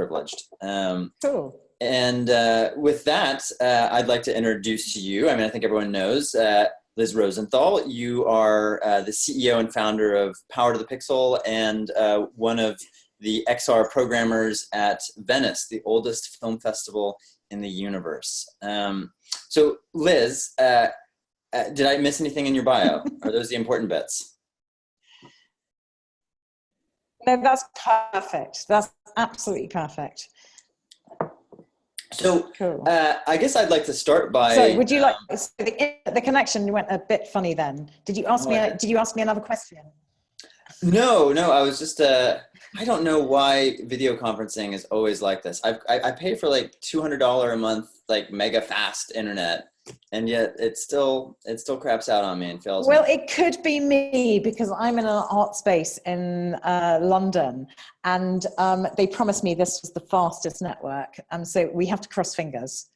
privileged. Cool. And with that, I'd like to introduce to you, I mean, I think everyone knows, Liz Rosenthal. You are the CEO and founder of Power to the Pixel and one of the XR programmers at Venice, the oldest film festival in the universe. So Liz, did I miss anything in your bio? Are those the important bits? No, that's perfect. That's absolutely perfect. So cool. I guess I'd like to start by. Sorry, would you like the connection went a bit funny then? Did you ask me? Did you ask me another question? No. I was just. I don't know why video conferencing is always like this. I pay for like $200 a month, like mega fast internet, and yet it still craps out on me and fails. Well, me. It could be me because I'm in an art space in London, and they promised me this was the fastest network, so we have to cross fingers.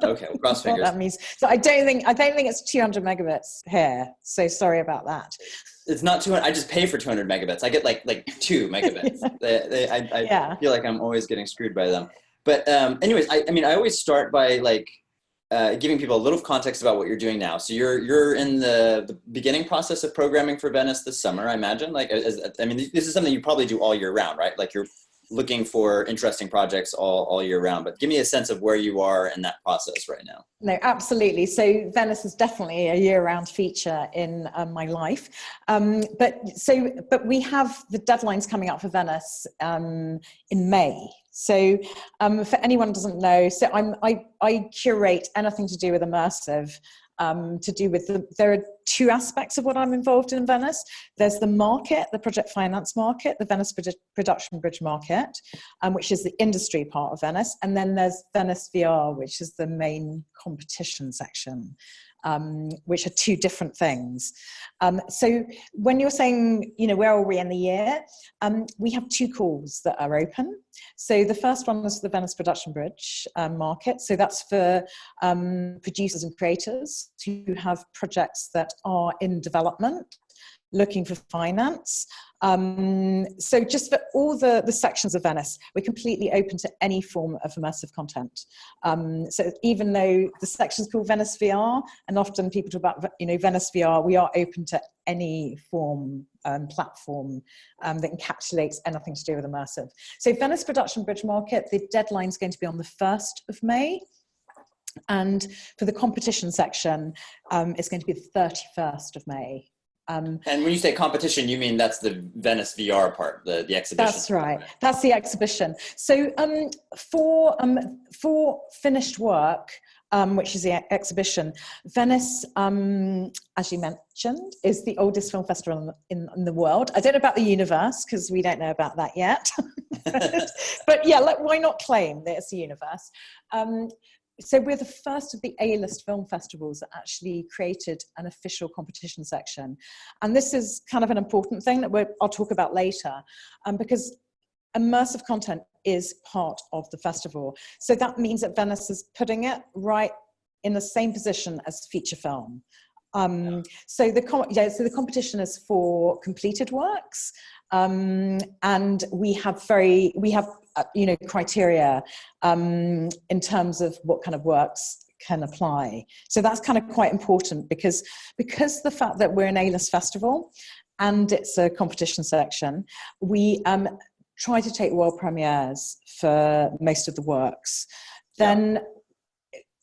Okay, we'll cross fingers. That means. So I don't think it's 200 megabits here. So sorry about that. It's not 200. I just pay for 200 megabits. I get like 2 megabits. I feel like I'm always getting screwed by them. But anyways, I mean, I always start by like giving people a little context about what you're doing now. So you're in the beginning process of programming for Venice this summer, I imagine. Like, I mean, this is something you probably do all year round, right? Like you're looking for interesting projects all year round, but give me a sense of where you are in that process right now. No, absolutely. So Venice is definitely a year-round feature in my life. But we have the deadlines coming up for Venice in May. So for anyone who doesn't know, so I curate anything to do with immersive. There are two aspects of what I'm involved in Venice. There's the market, the project finance market, the Venice Production Bridge market, which is the industry part of Venice. And then there's Venice VR, which is the main competition section, which are two different things. So when you're saying, where are we in the year? We have two calls that are open. So the first one is the Venice Production Bridge market. So that's for producers and creators who have projects that are in development, looking for finance. So just for all the sections of Venice, we're completely open to any form of immersive content. So even though the section's called Venice VR, and often people talk about, Venice VR, we are open to any form, platform that encapsulates anything to do with immersive. So Venice Production Bridge Market, the deadline's going to be on the 1st of May. And for the competition section, it's going to be the 31st of May. And when you say competition, you mean that's the Venice VR part, the exhibition? That's right. That's the exhibition. So for finished work, which is the exhibition, Venice, as you mentioned, is the oldest film festival in the world. I don't know about the universe, because we don't know about that yet. but yeah, why not claim that it's the universe? So we're the first of the A-list film festivals that actually created an official competition section. And this is kind of an important thing that I'll talk about later, because immersive content is part of the festival. So that means that Venice is putting it right in the same position as feature film. So the competition is for completed works, and we have criteria in terms of what kind of works can apply. So that's kind of quite important because the fact that we're an A-list festival and it's a competition section, we try to take world premieres for most of the works. Then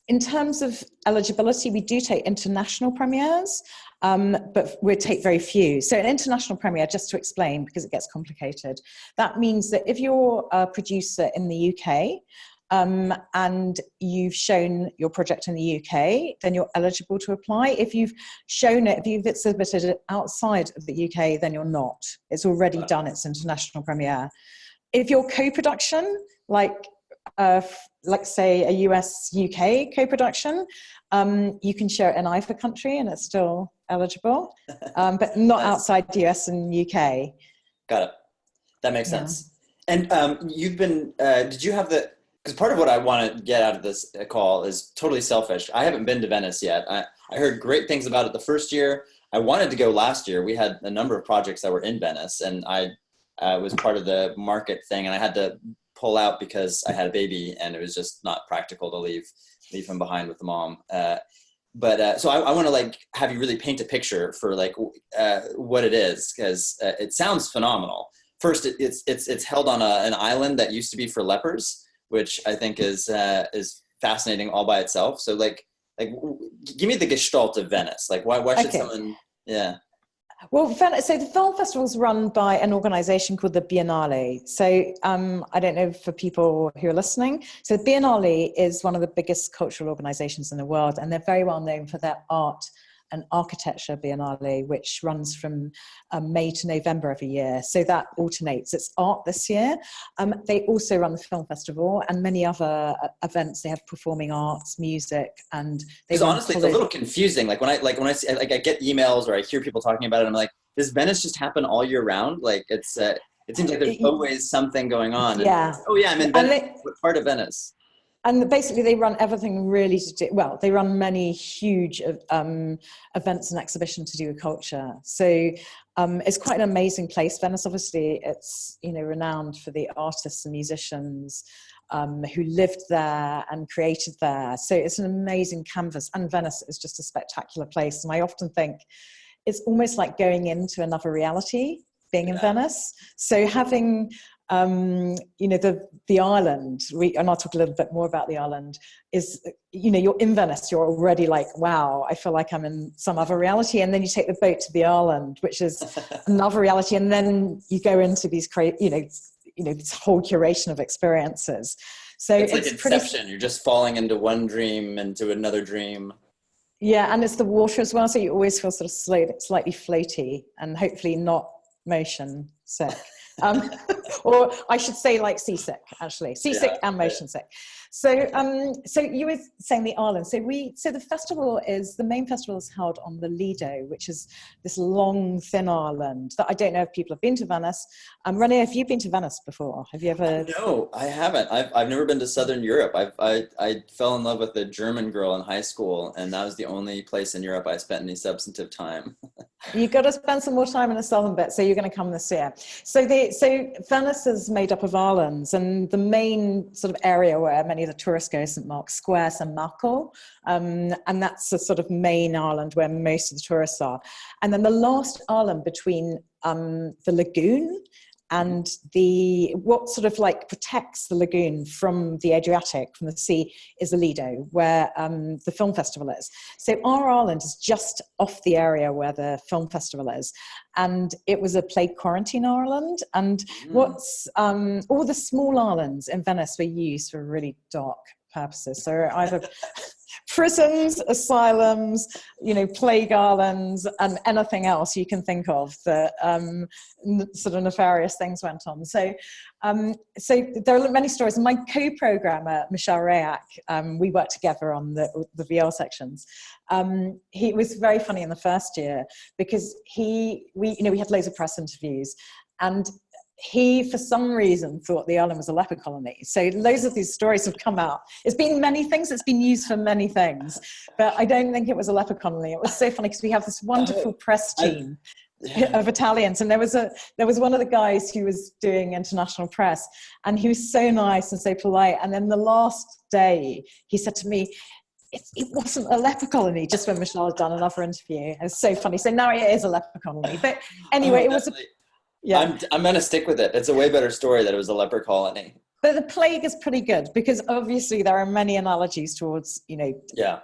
in terms of eligibility, we do take international premieres, but we take very few. So an international premiere, just to explain, because it gets complicated, that means that if you're a producer in the UK and you've shown your project in the UK, then you're eligible to apply. If you've shown it, if you've submitted it outside of the UK, then you're not. It's already done its international premiere. If you're co-production, like say a US-UK co-production, you can show it in either country and it's still eligible, but not outside the US and UK. Got it. That makes sense. And you've been, did you have because part of what I want to get out of this call is totally selfish. I haven't been to Venice yet. I heard great things about it the first year. I wanted to go last year. We had a number of projects that were in Venice, and I was part of the market thing, and I had to pull out because I had a baby and it was just not practical to leave him behind with the mom. So I want to like have you really paint a picture for like what it is, because it sounds phenomenal. First, it's held on an island that used to be for lepers, which I think is fascinating all by itself. So like give me the gestalt of Venice. Like why should someone? Yeah. Well, so the film festival is run by an organization called the Biennale. So I don't know for people who are listening. So the Biennale is one of the biggest cultural organizations in the world, and they're very well known for their art and architecture Biennale, which runs from May to November every year. So that alternates. It's art this year. They also run the film festival and many other events. They have performing arts, music, and they honestly, it's a little confusing. Like when I see, like I get emails or I hear people talking about it, I'm like, does Venice just happen all year round? Like it seems like there's always something going on. Yeah. And, oh yeah, I'm in Venice. What part of Venice? And basically they run everything really to do, well, they run many huge events and exhibitions to do with culture. So it's quite an amazing place. Venice, obviously, it's, renowned for the artists and musicians who lived there and created there. So it's an amazing canvas. And Venice is just a spectacular place. And I often think it's almost like going into another reality, being in Venice. So having... the island, and I'll talk a little bit more about the island, is, you're in Venice, you're already like, wow, I feel like I'm in some other reality. And then you take the boat to the island, which is another reality. And then you go into these, this whole curation of experiences. So it's like Inception. You're just falling into one dream, into another dream. Yeah. And it's the water as well. So you always feel sort of slightly floaty and hopefully not motion sick. Or I should say like seasick, actually. Seasick and motion sick. So you were saying the island. So the main festival is held on the Lido, which is this long, thin island that I don't know if people have been to Venice. René, have you been to Venice before? Have you ever? No, I haven't. I've never been to Southern Europe. I fell in love with a German girl in high school, and that was the only place in Europe I spent any substantive time. You've got to spend some more time in the southern bit, so you're going to come this year. So Venice is made up of islands, and the main sort of area where many of the tourists go is St. Mark's Square, San Marco, and that's the sort of main island where most of the tourists are. And then the last island between the lagoon and what sort of like protects the lagoon from the Adriatic, from the sea, is the Lido, where the film festival is. So our island is just off the area where the film festival is. And it was a plague quarantine island. And all the small islands in Venice were used for really dark purposes. So either prisons, asylums, plague islands, and anything else you can think of that sort of nefarious things went on. So there are many stories. And my co-programmer, Michelle Rayak, we worked together on the VR sections. He was very funny in the first year because we had loads of press interviews, and he, for some reason, thought the island was a leper colony. So loads of these stories have come out. It's been many things. It's been used for many things. But I don't think it was a leper colony. It was so funny because we have this wonderful press team of Italians. And there was one of the guys who was doing international press. And he was so nice and so polite. And then the last day, he said to me, it wasn't a leper colony, just when Michelle had done another interview. It was so funny. So now it is a leper colony. But anyway, it was a... Yeah, I'm going to stick with it. It's a way better story that it was a leper colony. But the plague is pretty good because obviously there are many analogies towards, VR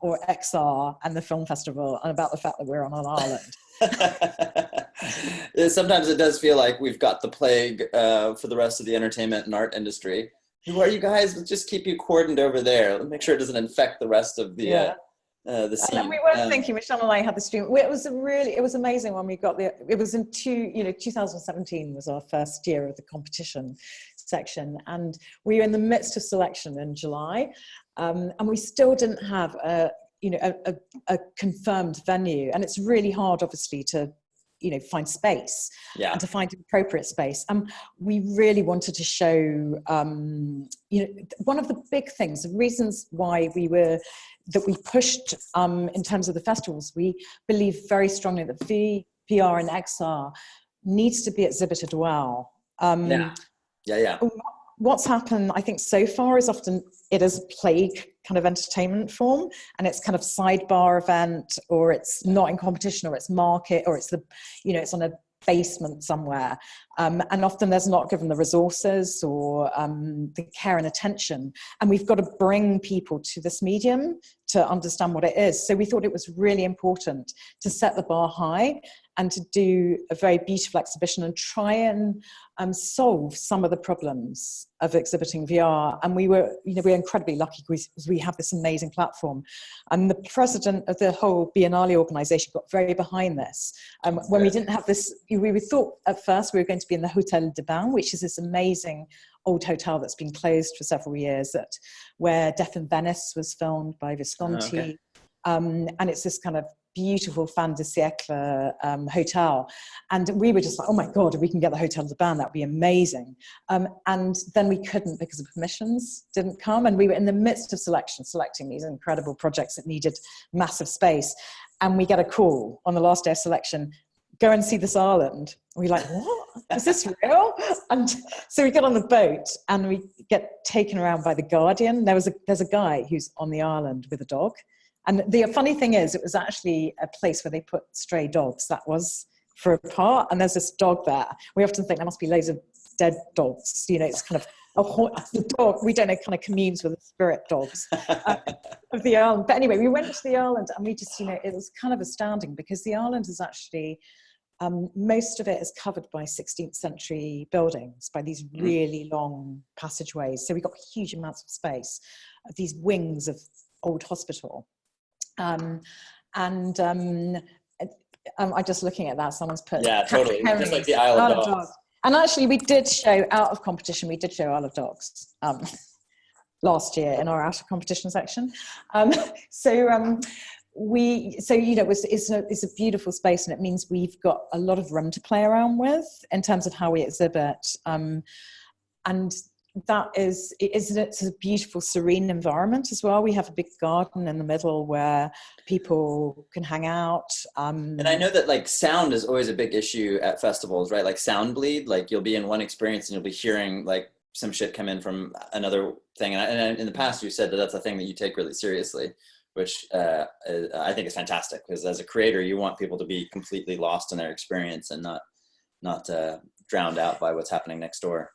or XR and the film festival, and about the fact that we're on an island. Sometimes it does feel like we've got the plague for the rest of the entertainment and art industry. Who are you guys? We'll just keep you cordoned over there. Make sure it doesn't infect the rest of the scene. And we were thinking, Michelle and I had the stream. It was amazing when we got it was in 2017 was our first year of the competition section, and we were in the midst of selection in July, and we still didn't have a confirmed venue, and it's really hard, obviously, to find space and to find appropriate space. We really wanted to show, one of the big things, the reasons why we pushed in terms of the festivals, we believe very strongly that VR and XR needs to be exhibited well. what's happened, I think, so far is often it is a plague kind of entertainment form, and it's kind of sidebar event, or it's not in competition, or it's market, or it's it's on a basement somewhere, and often there's not given the resources or the care and attention, and we've got to bring people to this medium to understand what it is. So we thought it was really important to set the bar high and to do a very beautiful exhibition and try and solve some of the problems of exhibiting VR. And we're incredibly lucky because we have this amazing platform. And the president of the whole Biennale organization got very behind this. When we didn't have this, we thought at first we were going to be in the Hotel de Bain, which is this amazing old hotel that's been closed for several years, where Death in Venice was filmed by Visconti. Okay. And it's this kind of beautiful fin de siècle hotel. And we were just like, oh my God, if we can get the Hotel de Bain, that would be amazing. And then we couldn't because the permissions didn't come. And we were in the midst of selecting these incredible projects that needed massive space. And we get a call on the last day of selection, go and see this island. And we're like, what? Is this real? And so we get on the boat and we get taken around by the Guardian. There's a guy who's on the island with a dog. And the funny thing is, it was actually a place where they put stray dogs. That was for a part. And there's this dog there. We often think there must be loads of dead dogs. It's kind of the dog, we don't know, kind of communes with the spirit dogs of the island. But anyway, we went to the island and we just, it was kind of astounding because the island is actually, most of it is covered by 16th century buildings, by these really long passageways. So we got huge amounts of space, these wings of old hospital. I'm just looking at that. Someone's put totally just like the Isle of Dogs. And actually, we did show out of competition. We did show Isle of Dogs last year in our out of competition section. It's a beautiful space, and it means we've got a lot of room to play around with in terms of how we exhibit. And that it's a beautiful, serene environment as well. We have a big garden in the middle where people can hang out. And I know that like sound is always a big issue at festivals, right? Like sound bleed, like you'll be in one experience and you'll be hearing like some shit come in from another thing. And in the past, you said that that's a thing that you take really seriously, which I think is fantastic, because as a creator, you want people to be completely lost in their experience and not drowned out by what's happening next door.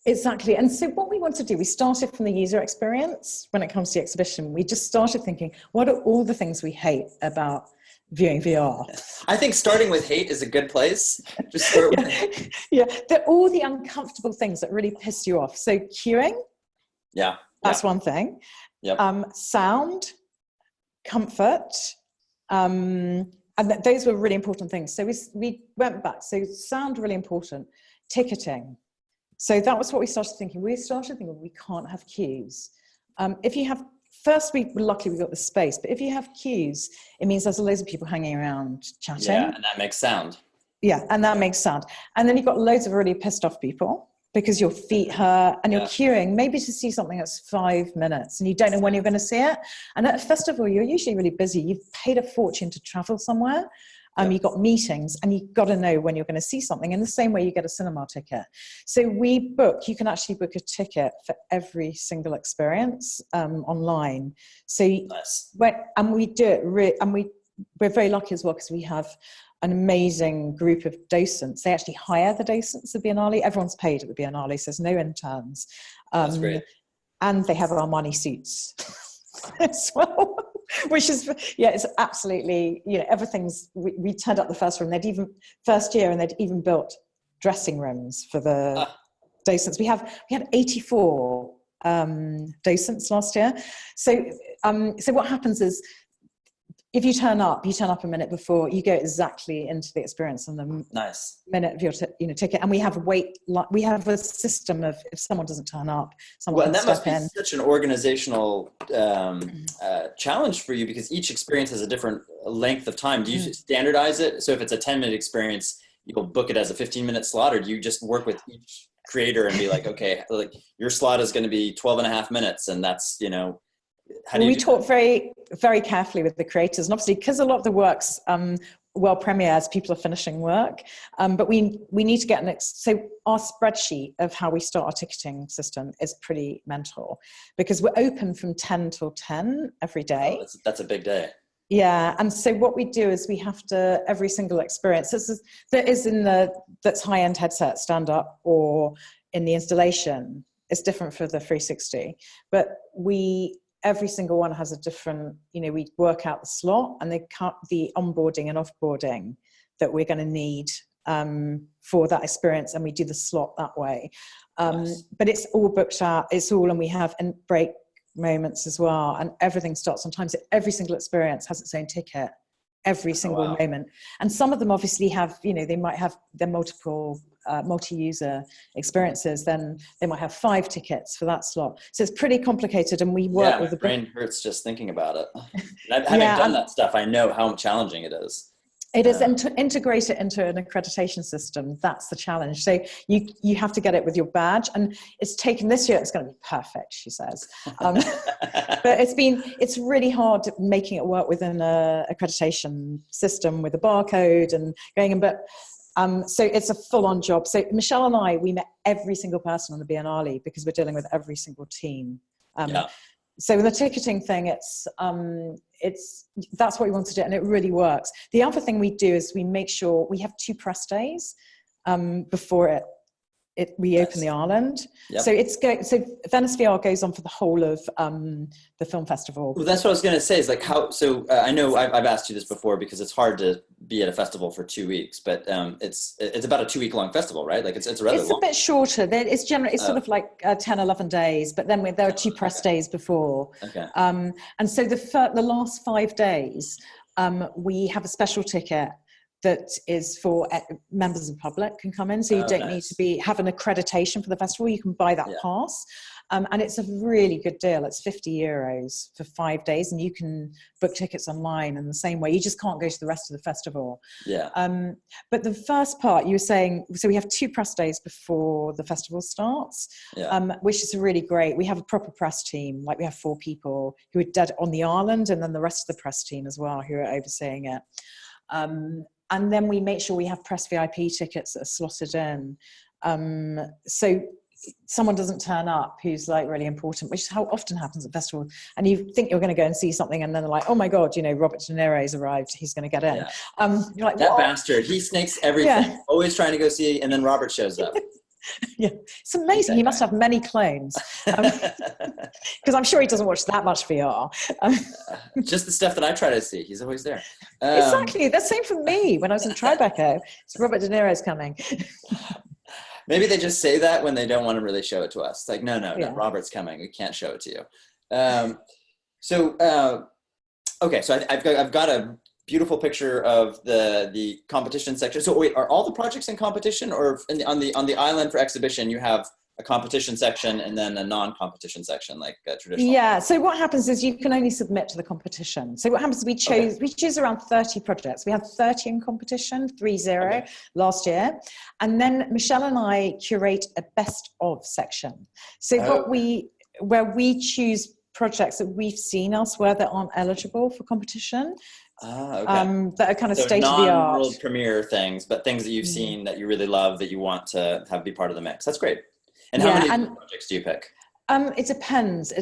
Exactly. And so what we want to do, we started from the user experience when it comes to the exhibition. We just started thinking, what are all the things we hate about viewing VR? I think starting with hate is a good place. Just start with all the uncomfortable things that really piss you off. So queuing, that's one thing. Sound, comfort, and those were really important things. So we went back. So sound, really important. Ticketing. So that was what we started thinking. We can't have queues. First, we were lucky we got the space, but if you have queues, it means there's loads of people hanging around chatting. Yeah, and that makes sound. Yeah, and that makes sound. And then you've got loads of really pissed off people because your feet hurt and you're queuing maybe to see something that's 5 minutes and you don't know when you're going to see it. And at a festival, you're usually really busy. You've paid a fortune to travel somewhere. You've got meetings and you've got to know when you're going to see something, in the same way you get a cinema ticket. So you can actually book a ticket for every single experience online. So we do it, we're very lucky as well because we have an amazing group of docents. They actually hire the docents at Biennale. Everyone's paid at the Biennale, so there's no interns. That's great. And they have Armani suits as well. Which is, it's absolutely, everything's, we turned up the first year and they'd even built dressing rooms for the docents. We had 84 docents last year. So what happens is, if you turn up a minute before, you go exactly into the experience on the minute of your ticket. And we have we have a system of, if someone doesn't turn up, someone can step in. That must be such an organizational challenge for you, because each experience has a different length of time. Do you standardize it? So if it's a 10-minute experience, you'll book it as a 15-minute slot, or do you just work with each creator and be like, okay, like your slot is going to be 12 and a half minutes, and that's, we talk very, very carefully with the creators, and obviously because a lot of the works world premieres, people are finishing work, but we need to get so our spreadsheet of how we start our ticketing system is pretty mental, because we're open from 10 till 10 every day. Oh, that's a big day. Yeah, and so what we do is we have to, every single experience that's high-end headset, stand up, or in the installation, it's different for the 360, but every single one has a different, we work out the slot and the onboarding and offboarding that we're going to need for that experience, and we do the slot that way. Nice. But it's all booked out, and we have break moments as well, and everything starts on time. So every single experience has its own ticket, every single moment. And some of them obviously have, they might have their multi-user experiences, then they might have 5 tickets for that slot. So it's pretty complicated, and we work with the brain hurts just thinking about it. Having done that stuff, I know how challenging it is. It is, and to integrate it into an accreditation system, that's the challenge. So you have to get it with your badge, and it's taken this year, it's going to be perfect, she says. But it's really hard making it work within an accreditation system with a barcode and going in, but so it's a full-on job. So Michelle and I, we met every single person on the Biennale because we're dealing with every single team. So the ticketing thing, that's what we want to do, and it really works. The other thing we do is we make sure we have 2 press days before we open the island. Yep. So Venice VR goes on for the whole of the film festival. Well, that's what I was going to say, is like how, so I know I've asked you this before because it's hard to be at a festival for 2 weeks, but it's about a 2-week-long festival, right? Like it's rather long. It's a bit shorter. It's generally, it's sort of like 10, 11 days, but then there are 2 press days before. Okay. And so the last 5 days, we have a special ticket that is for members of the public can come in. So you don't need to have an accreditation for the festival. You can buy that pass. And it's a really good deal. It's €50 for 5 days, and you can book tickets online in the same way. You just can't go to the rest of the festival. Yeah. But the first part, you were saying, so we have 2 press days before the festival starts, which is really great. We have a proper press team. Like we have 4 people who are dead on the island, and then the rest of the press team as well who are overseeing it. And then we make sure we have press VIP tickets that are slotted in. So someone doesn't turn up who's like really important, which is how often happens at festivals. And you think you're going to go and see something, and then they're like, oh my God, Robert De Niro's arrived. He's going to get in. Yeah. You're like, that what? Bastard. He snakes everything. Yeah. Always trying to go see, and then Robert shows up. Yeah, it's amazing. He must have many clones, because I'm sure he doesn't watch that much VR. Just the stuff that I try to see. He's always there. Exactly. The same for me when I was in Tribeca. It's Robert De Niro's coming. Maybe they just say that when they don't want to really show it to us. It's like, no, Robert's coming. We can't show it to you. Okay, so I've got a beautiful picture of the competition section. So wait, are all the projects in competition, or on the island for exhibition you have a competition section and then a non-competition section, like traditional? Yeah, so what happens is you can only submit to the competition. So what happens is we choose around 30 projects. We had 30 in competition, 30 last year. And then Michelle and I curate a best of section. So where we choose projects that we've seen elsewhere that aren't eligible for competition. That are kind of state of the art. Non-world premiere things, but things that you've seen that you really love that you want to have be part of the mix. That's great. And how many projects do you pick? It depends.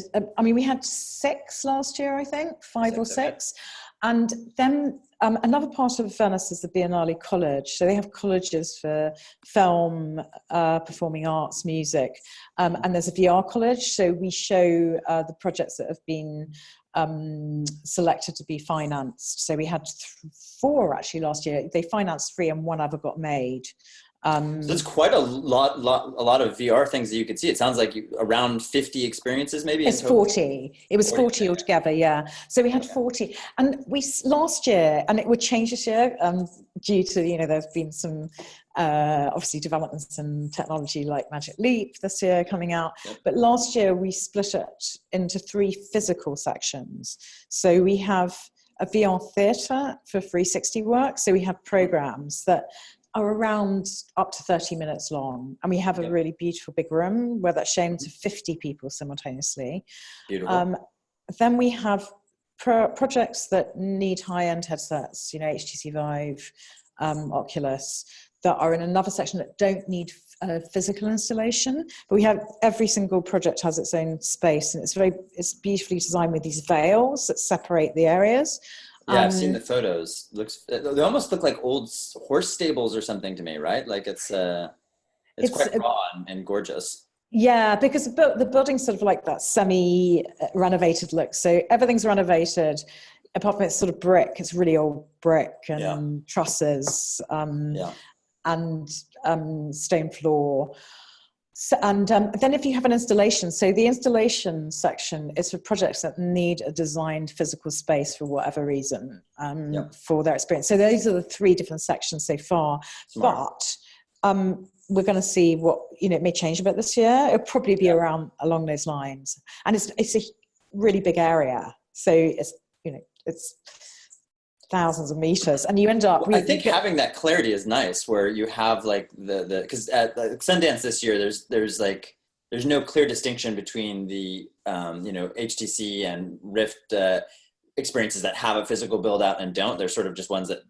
We had 6 last year, I think, 5 or 6. And then another part of Venice is the Biennale College. So they have colleges for film, performing arts, music. And there's a VR college. So we show the projects that have been selected to be financed. So we had 4 actually last year. They financed 3 and 1 other got made. So it's quite a lot of VR things that you could see. It sounds like around 50 experiences, maybe. It's 40. It was 40 altogether, yeah. So we had 40, and last year, and it would change this year due to there's been some obviously developments in technology like Magic Leap this year coming out. Yep. But last year we split it into 3 physical sections. So we have a VR theatre for 360 work. So we have programs that are around up to 30 minutes long. And we have a really beautiful big room where that's shown to 50 people simultaneously. Beautiful. Then we have projects that need high-end headsets, you know, HTC Vive, Oculus, that are in another section that don't need physical installation. But we have, every single project has its own space, and it's beautifully designed with these veils that separate the areas. Yeah, I've seen the photos. They almost look like old horse stables or something to me, right? Like it's quite raw and gorgeous. Yeah, because the building's sort of like that semi-renovated look. So everything's renovated, apart from it's sort of brick. It's really old brick and trusses and stone floor. So, and then if you have an installation, so the installation section is for projects that need a designed physical space for whatever reason for their experience. So those are the 3 different sections so far. Smart. But we're going to see what, you know, it may change a bit this year. It'll probably be along those lines. And it's a really big area. So it's, you know, it's thousands of meters, and you end up. I think having that clarity is nice, where you have like because at Sundance this year, there's no clear distinction between the you know, HTC and Rift experiences that have a physical build out and don't. They're sort of just ones that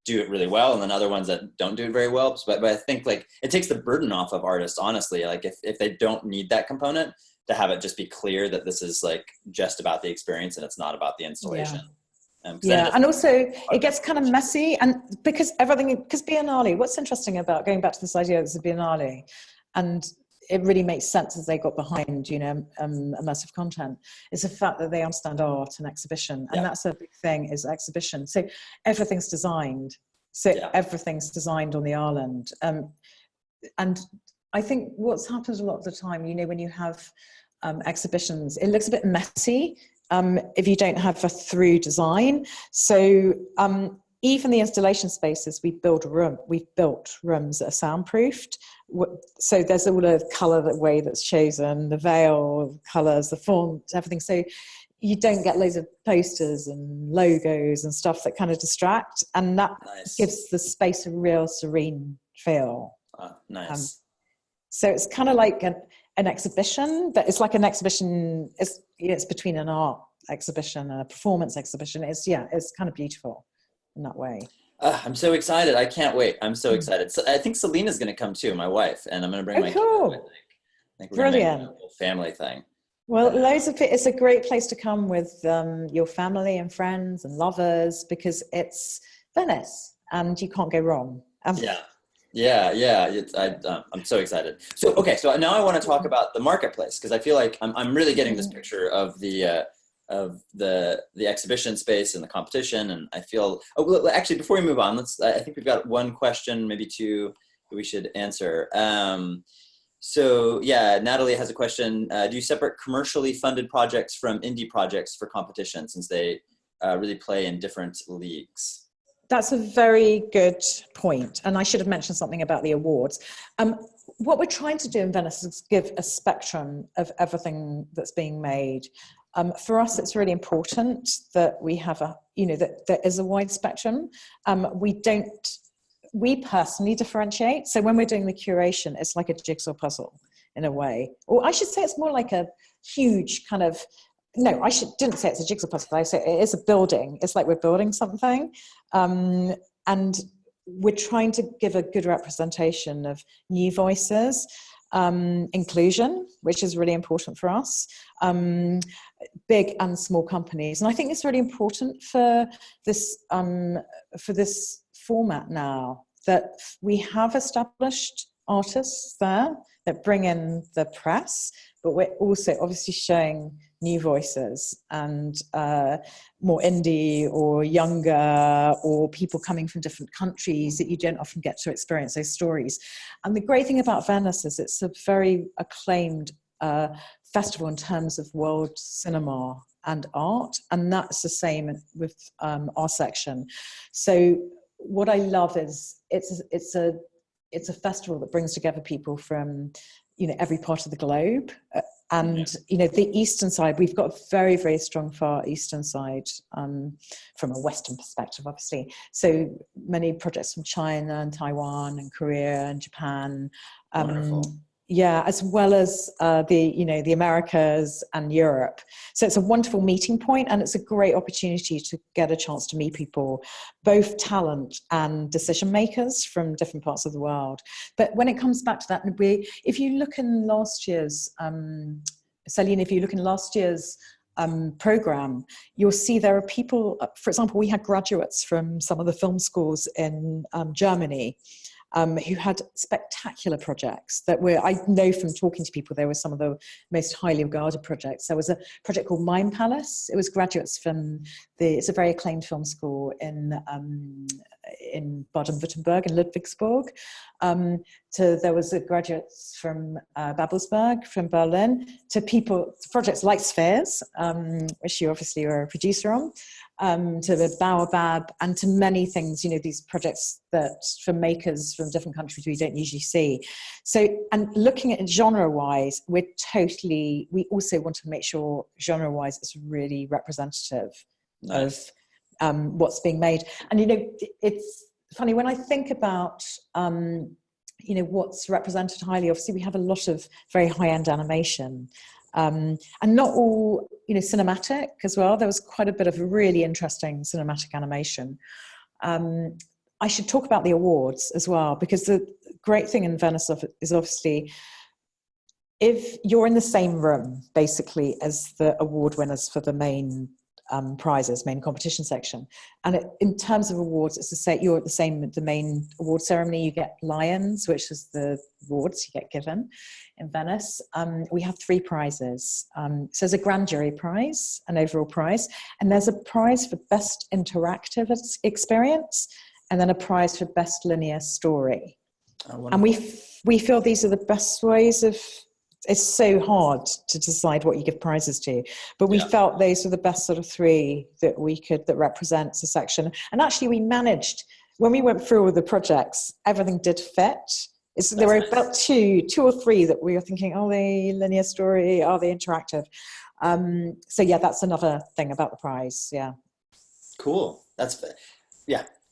do it really well, and then other ones that don't do it very well. But I think like it takes the burden off of artists, honestly. Like if they don't need that component, to have it just be clear that this is like just about the experience and it's not about the installation. And also it gets kind of messy, and because Biennale, what's interesting about going back to this idea of the Biennale, and it really makes sense as they got behind, you know, immersive content, is the fact that they understand art and exhibition, and that's a big thing, is exhibition. So everything's designed. Everything's designed on the island, and I think what's happened a lot of the time, you know, when you have exhibitions, it looks a bit messy. If you don't have a through design. So even the installation spaces, we've built rooms that are soundproofed. So there's all the colour, the way that's chosen, the veil, colours, the font, everything. So you don't get loads of posters and logos and stuff that kind of distract. And that gives the space a real serene feel. Nice. So it's kind of like an exhibition, but it's like an exhibition. It's between an art exhibition and a performance exhibition. It's kind of beautiful in that way. I'm so excited! I can't wait. I'm so excited. So I think Selena's going to come too, my wife, and I'm going to bring my cool. kid. I think we're Brilliant. Gonna make a whole family thing. Well, loads of it. It's a great place to come with your family and friends and lovers, because it's Venice and you can't go wrong. I'm so excited. So now I want to talk about the marketplace, because I feel like I'm really getting this picture of the exhibition space and the competition, and I feel actually before we move on, I think we've got one question, maybe 2, that we should answer. So Natalie has a question. Do you separate commercially funded projects from indie projects for competition, since they really play in different leagues? That's a very good point. And I should have mentioned something about the awards. What we're trying to do in Venice is give a spectrum of everything that's being made. For us, it's really important that we have that there is a wide spectrum. We personally differentiate. So when we're doing the curation, it's like a jigsaw puzzle in a way. Or I should say it's more like a huge kind of, no, didn't say it's a jigsaw puzzle. I say it is a building. It's like we're building something. And we're trying to give a good representation of new voices, inclusion, which is really important for us, big and small companies. And I think it's really important for this format now, that we have established artists there that bring in the press, but we're also obviously showing new voices and more indie or younger, or people coming from different countries that you don't often get to experience those stories. And the great thing about Venice is it's a very acclaimed festival in terms of world cinema and art, and that's the same with our section. So what I love is it's a festival that brings together people from every part of the globe. And, the eastern side, we've got a very, very strong far eastern side from a Western perspective, obviously. So many projects from China and Taiwan and Korea and Japan. Wonderful. Yeah, as well as the Americas and Europe. So it's a wonderful meeting point, and it's a great opportunity to get a chance to meet people, both talent and decision makers from different parts of the world. But when it comes back to that, if you look in last year's, Celine, if you look in last year's program, you'll see there are people, for example, we had graduates from some of the film schools in Germany, who had spectacular projects that I know from talking to people, they were some of the most highly regarded projects. There was a project called Mime Palace. It was graduates from it's a very acclaimed film school in Baden-Württemberg, in Ludwigsburg. There was graduates from Babelsberg, from Berlin, to projects like Spheres, which you obviously were a producer on, to the Baobab, and to many things, these projects that for makers from different countries we don't usually see. So, and looking at it genre-wise, we also want to make sure genre-wise it's really representative of what's being made. And, it's funny, when I think about, what's represented highly, obviously we have a lot of very high-end animation. And not all, cinematic as well. There was quite a bit of really interesting cinematic animation. I should talk about the awards as well, because the great thing in Venice is obviously if you're in the same room, basically, as the award winners for the main prizes, main competition section. And in terms of awards, it's to say you're at the main award ceremony. You get Lions, which is the awards you get given in Venice. We have 3 prizes. So there's a grand jury prize, an overall prize, and there's a prize for best interactive experience, and then a prize for best linear story. And we feel these are the best ways of. It's so hard to decide what you give prizes to, but we felt those were the best sort of 3 that represents a section. And actually we managed, when we went through all the projects, everything did fit. There were about two or 3 that we were thinking, are they linear story? Are they interactive? So yeah, that's another thing about the prize. Yeah. Cool.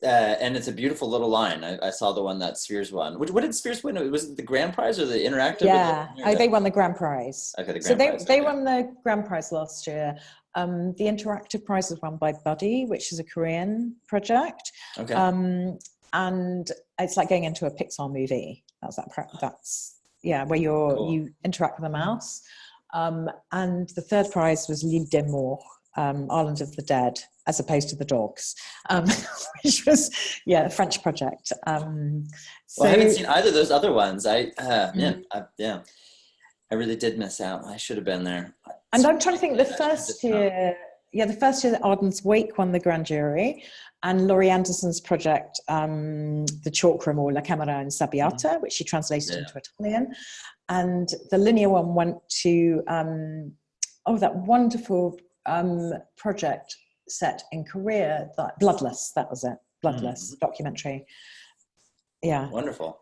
And it's a beautiful little line. I saw the one that Spheres won. What did Spheres win? Was it the grand prize or the interactive? Yeah, they won the grand prize. Okay, the grand prize. They won the grand prize last year. The interactive prize was won by Buddy, which is a Korean project. Okay. And it's like going into a Pixar movie. Where you interact with a mouse. And the third prize was L'Île des Morts, Island of the Dead, as opposed to the dogs, which was a French project. I haven't seen either of those other ones. I really did miss out. I should have been there. And I'm trying to think, the first year that Arden's Wake won the grand jury, and Laurie Anderson's project, The Chalk Room, or La Camera in Sabbiata, which she translated into Italian. And the linear one went to that wonderful project set in Korea, Bloodless, that was it. Bloodless documentary. Yeah. Wonderful.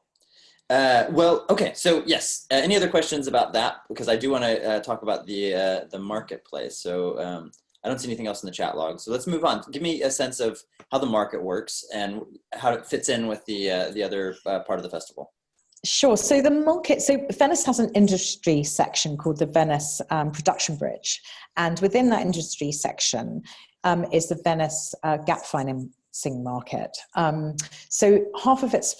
Okay. So yes. Any other questions about that? Because I do want to talk about the marketplace. So I don't see anything else in the chat log. So let's move on. Give me a sense of how the market works and how it fits in with the other part of the festival. Sure. So Venice has an industry section called the Venice Production Bridge. And within that industry section is the Venice gap financing market. So half of it's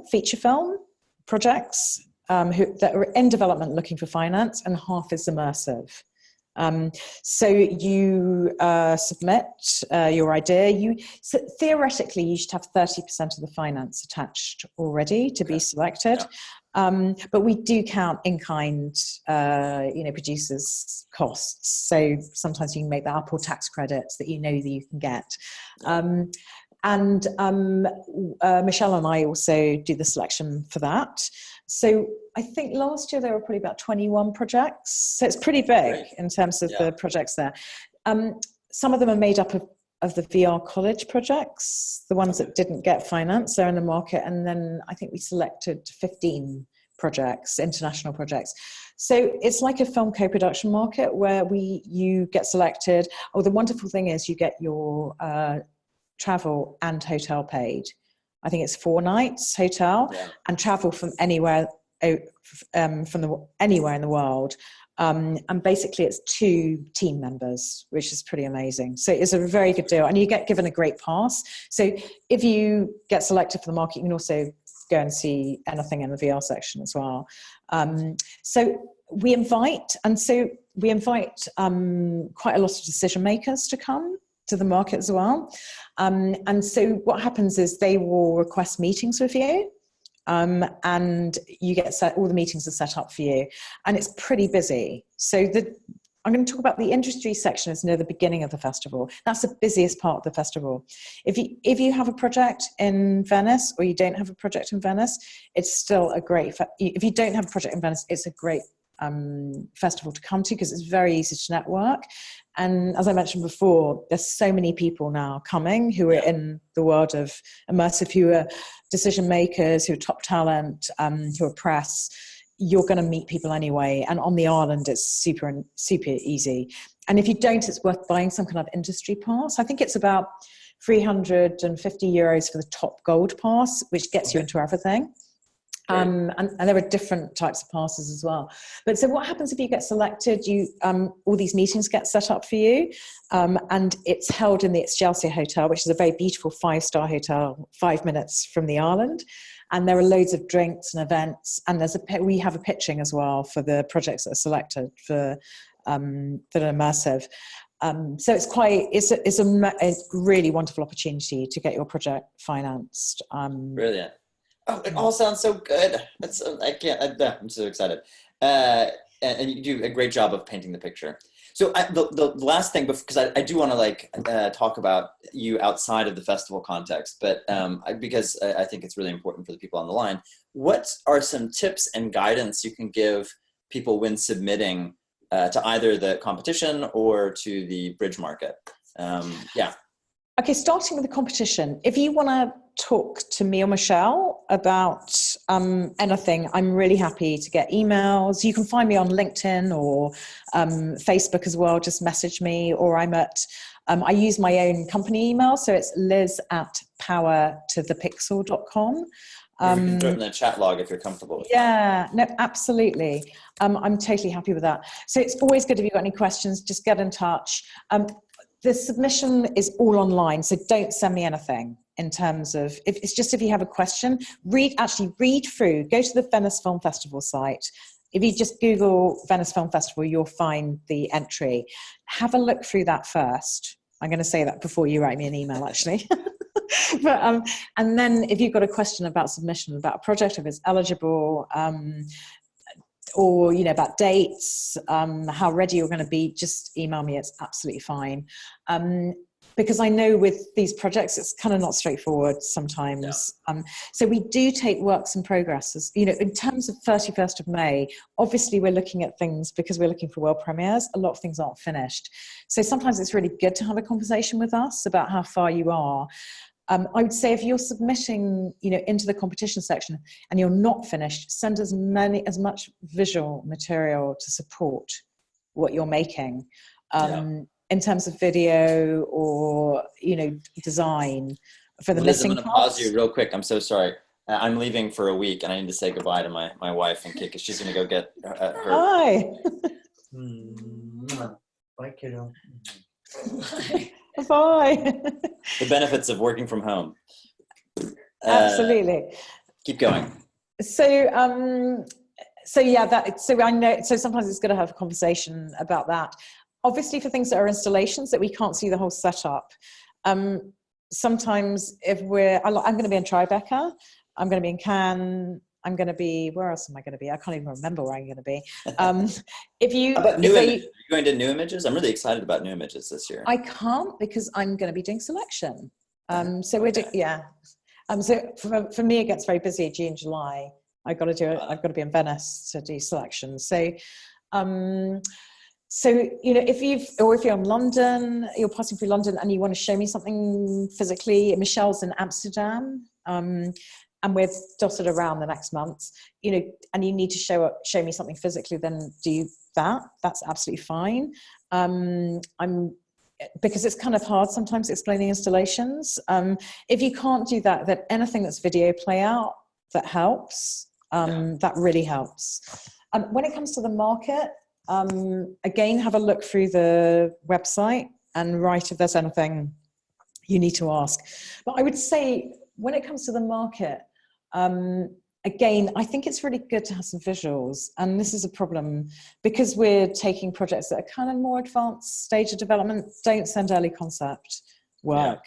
feature film projects that are in development looking for finance, and half is immersive. So you submit your idea. Theoretically, you should have 30% of the finance attached already to be selected. But we do count in-kind, producers' costs. So sometimes you can make that up, or tax credits that that you can get. Michelle and I also do the selection for that. So I think last year there were probably about 21 projects. So it's pretty big in terms of the projects there. Some of them are made up of the VR college projects, the ones that didn't get finance, they're in the market. And then I think we selected 15 projects, international projects. So it's like a film co-production market where you get selected. Oh, the wonderful thing is you get your travel and hotel paid. I think it's 4 nights hotel and travel from anywhere from anywhere in the world. And basically it's 2 team members, which is pretty amazing. So it's a very good deal, and you get given a great pass. So if you get selected for the market, you can also go and see anything in the VR section as well. So we invite quite a lot of decision makers to come to the market as well. And so what happens is they will request meetings with you. And you get all the meetings are set up for you, and it's pretty busy. So I'm going to talk about the industry section is near the beginning of the festival. That's the busiest part of the festival. If you have a project in Venice, or you don't have a project in Venice, it's still a great. If you don't have a project in Venice, it's a great festival to come to, because it's very easy to network. And as I mentioned before, there's so many people now coming who are in the world of immersive, who are decision makers, who are top talent, who are press. You're going to meet people anyway. And on the island, it's super easy. And if you don't, it's worth buying some kind of industry pass. I think it's about €350 for the top gold pass, which gets you into everything. And there are different types of passes as well. But so what happens if you get selected? All these meetings get set up for you, and it's held in the Excelsior Hotel, which is a very beautiful 5-star hotel, 5 minutes from the island. And there are loads of drinks and events, and we have a pitching as well for the projects that are selected for that are immersive. So it's a really wonderful opportunity to get your project financed. Brilliant. Oh, it all sounds so good. I'm so excited. And you do a great job of painting the picture. So the last thing, because I do want to talk about you outside of the festival context, but because I think it's really important for the people on the line, what are some tips and guidance you can give people when submitting to either the competition or to the bridge market? Okay, starting with the competition. If you want to talk to me or Michelle about anything, I'm really happy to get emails. You can find me on LinkedIn or Facebook as well. Just message me, or I use my own company email, so it's liz@powertothepixel.com. You can throw it in the chat log if you're comfortable with that. No, absolutely. I'm totally happy with that. So it's always good if you've got any questions, just get in touch. The submission is all online, so don't send me anything in terms of, if you have a question, read through, go to the Venice Film Festival site. If you just Google Venice Film Festival, you'll find the entry. Have a look through that first. I'm going to say that before you write me an email, actually. But, and then if you've got a question about submission, about a project, if it's eligible, or about dates, how ready you're going to be, just email me. It's absolutely fine. Because I know with these projects, it's kind of not straightforward sometimes. Yeah. So we do take works in progress. In terms of 31st of May, obviously we're looking at things because we're looking for world premieres. A lot of things aren't finished. So sometimes it's really good to have a conversation with us about how far you are. I would say if you're submitting, into the competition section and you're not finished, send as much visual material to support what you're making, in terms of video or, design for the missing parts. I'm going to pause you real quick. I'm so sorry. I'm leaving for a week and I need to say goodbye to my wife and Kate, because she's going to go get her. Hi. Bye, kiddo. Bye. The benefits of working from home. Absolutely. Keep going. So I know. So sometimes it's good to have a conversation about that. Obviously, for things that are installations that we can't see the whole setup. Sometimes I'm going to be in Tribeca. I'm going to be in Cannes. I'm going to be, where else am I going to be? I can't even remember where I'm going to be. How about new images? Are you going to new images? I'm really excited about new images this year. I can't, because I'm going to be doing selection. So we're doing, so for me, it gets very busy June, July. I've got to do it. I've got to be in Venice to do selection. So, if you're in London, you're passing through London and you want to show me something physically, Michelle's in Amsterdam. And we're dotted around the next month, and you need to show me something physically, then do that. That's absolutely fine. Because it's kind of hard sometimes explaining installations. If you can't do that, then anything that's video play out that helps, That really helps. When it comes to the market, again, have a look through the website and write if there's anything you need to ask. But I would say when it comes to the market, again, I think it's really good to have some visuals. And this is a problem because we're taking projects that are kind of more advanced stage of development. Don't send early concept work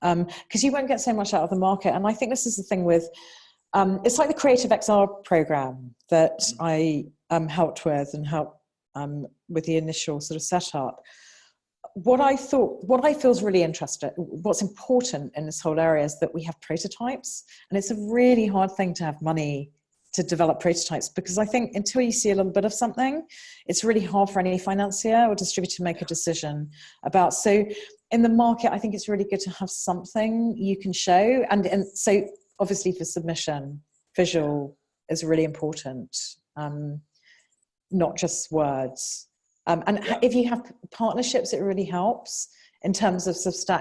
because you won't get so much out of the market. And I think this is the thing with, it's like the Creative XR program that I helped with and helped with the initial sort of setup. What I feel is really interesting, what's important in this whole area is that we have prototypes. And it's a really hard thing to have money to develop prototypes because I think until you see a little bit of something, it's really hard for any financier or distributor to make a decision about. So in the market, I think it's really good to have something you can show. And so obviously for submission, visual is really important, not just words. If you have partnerships, it really helps in terms of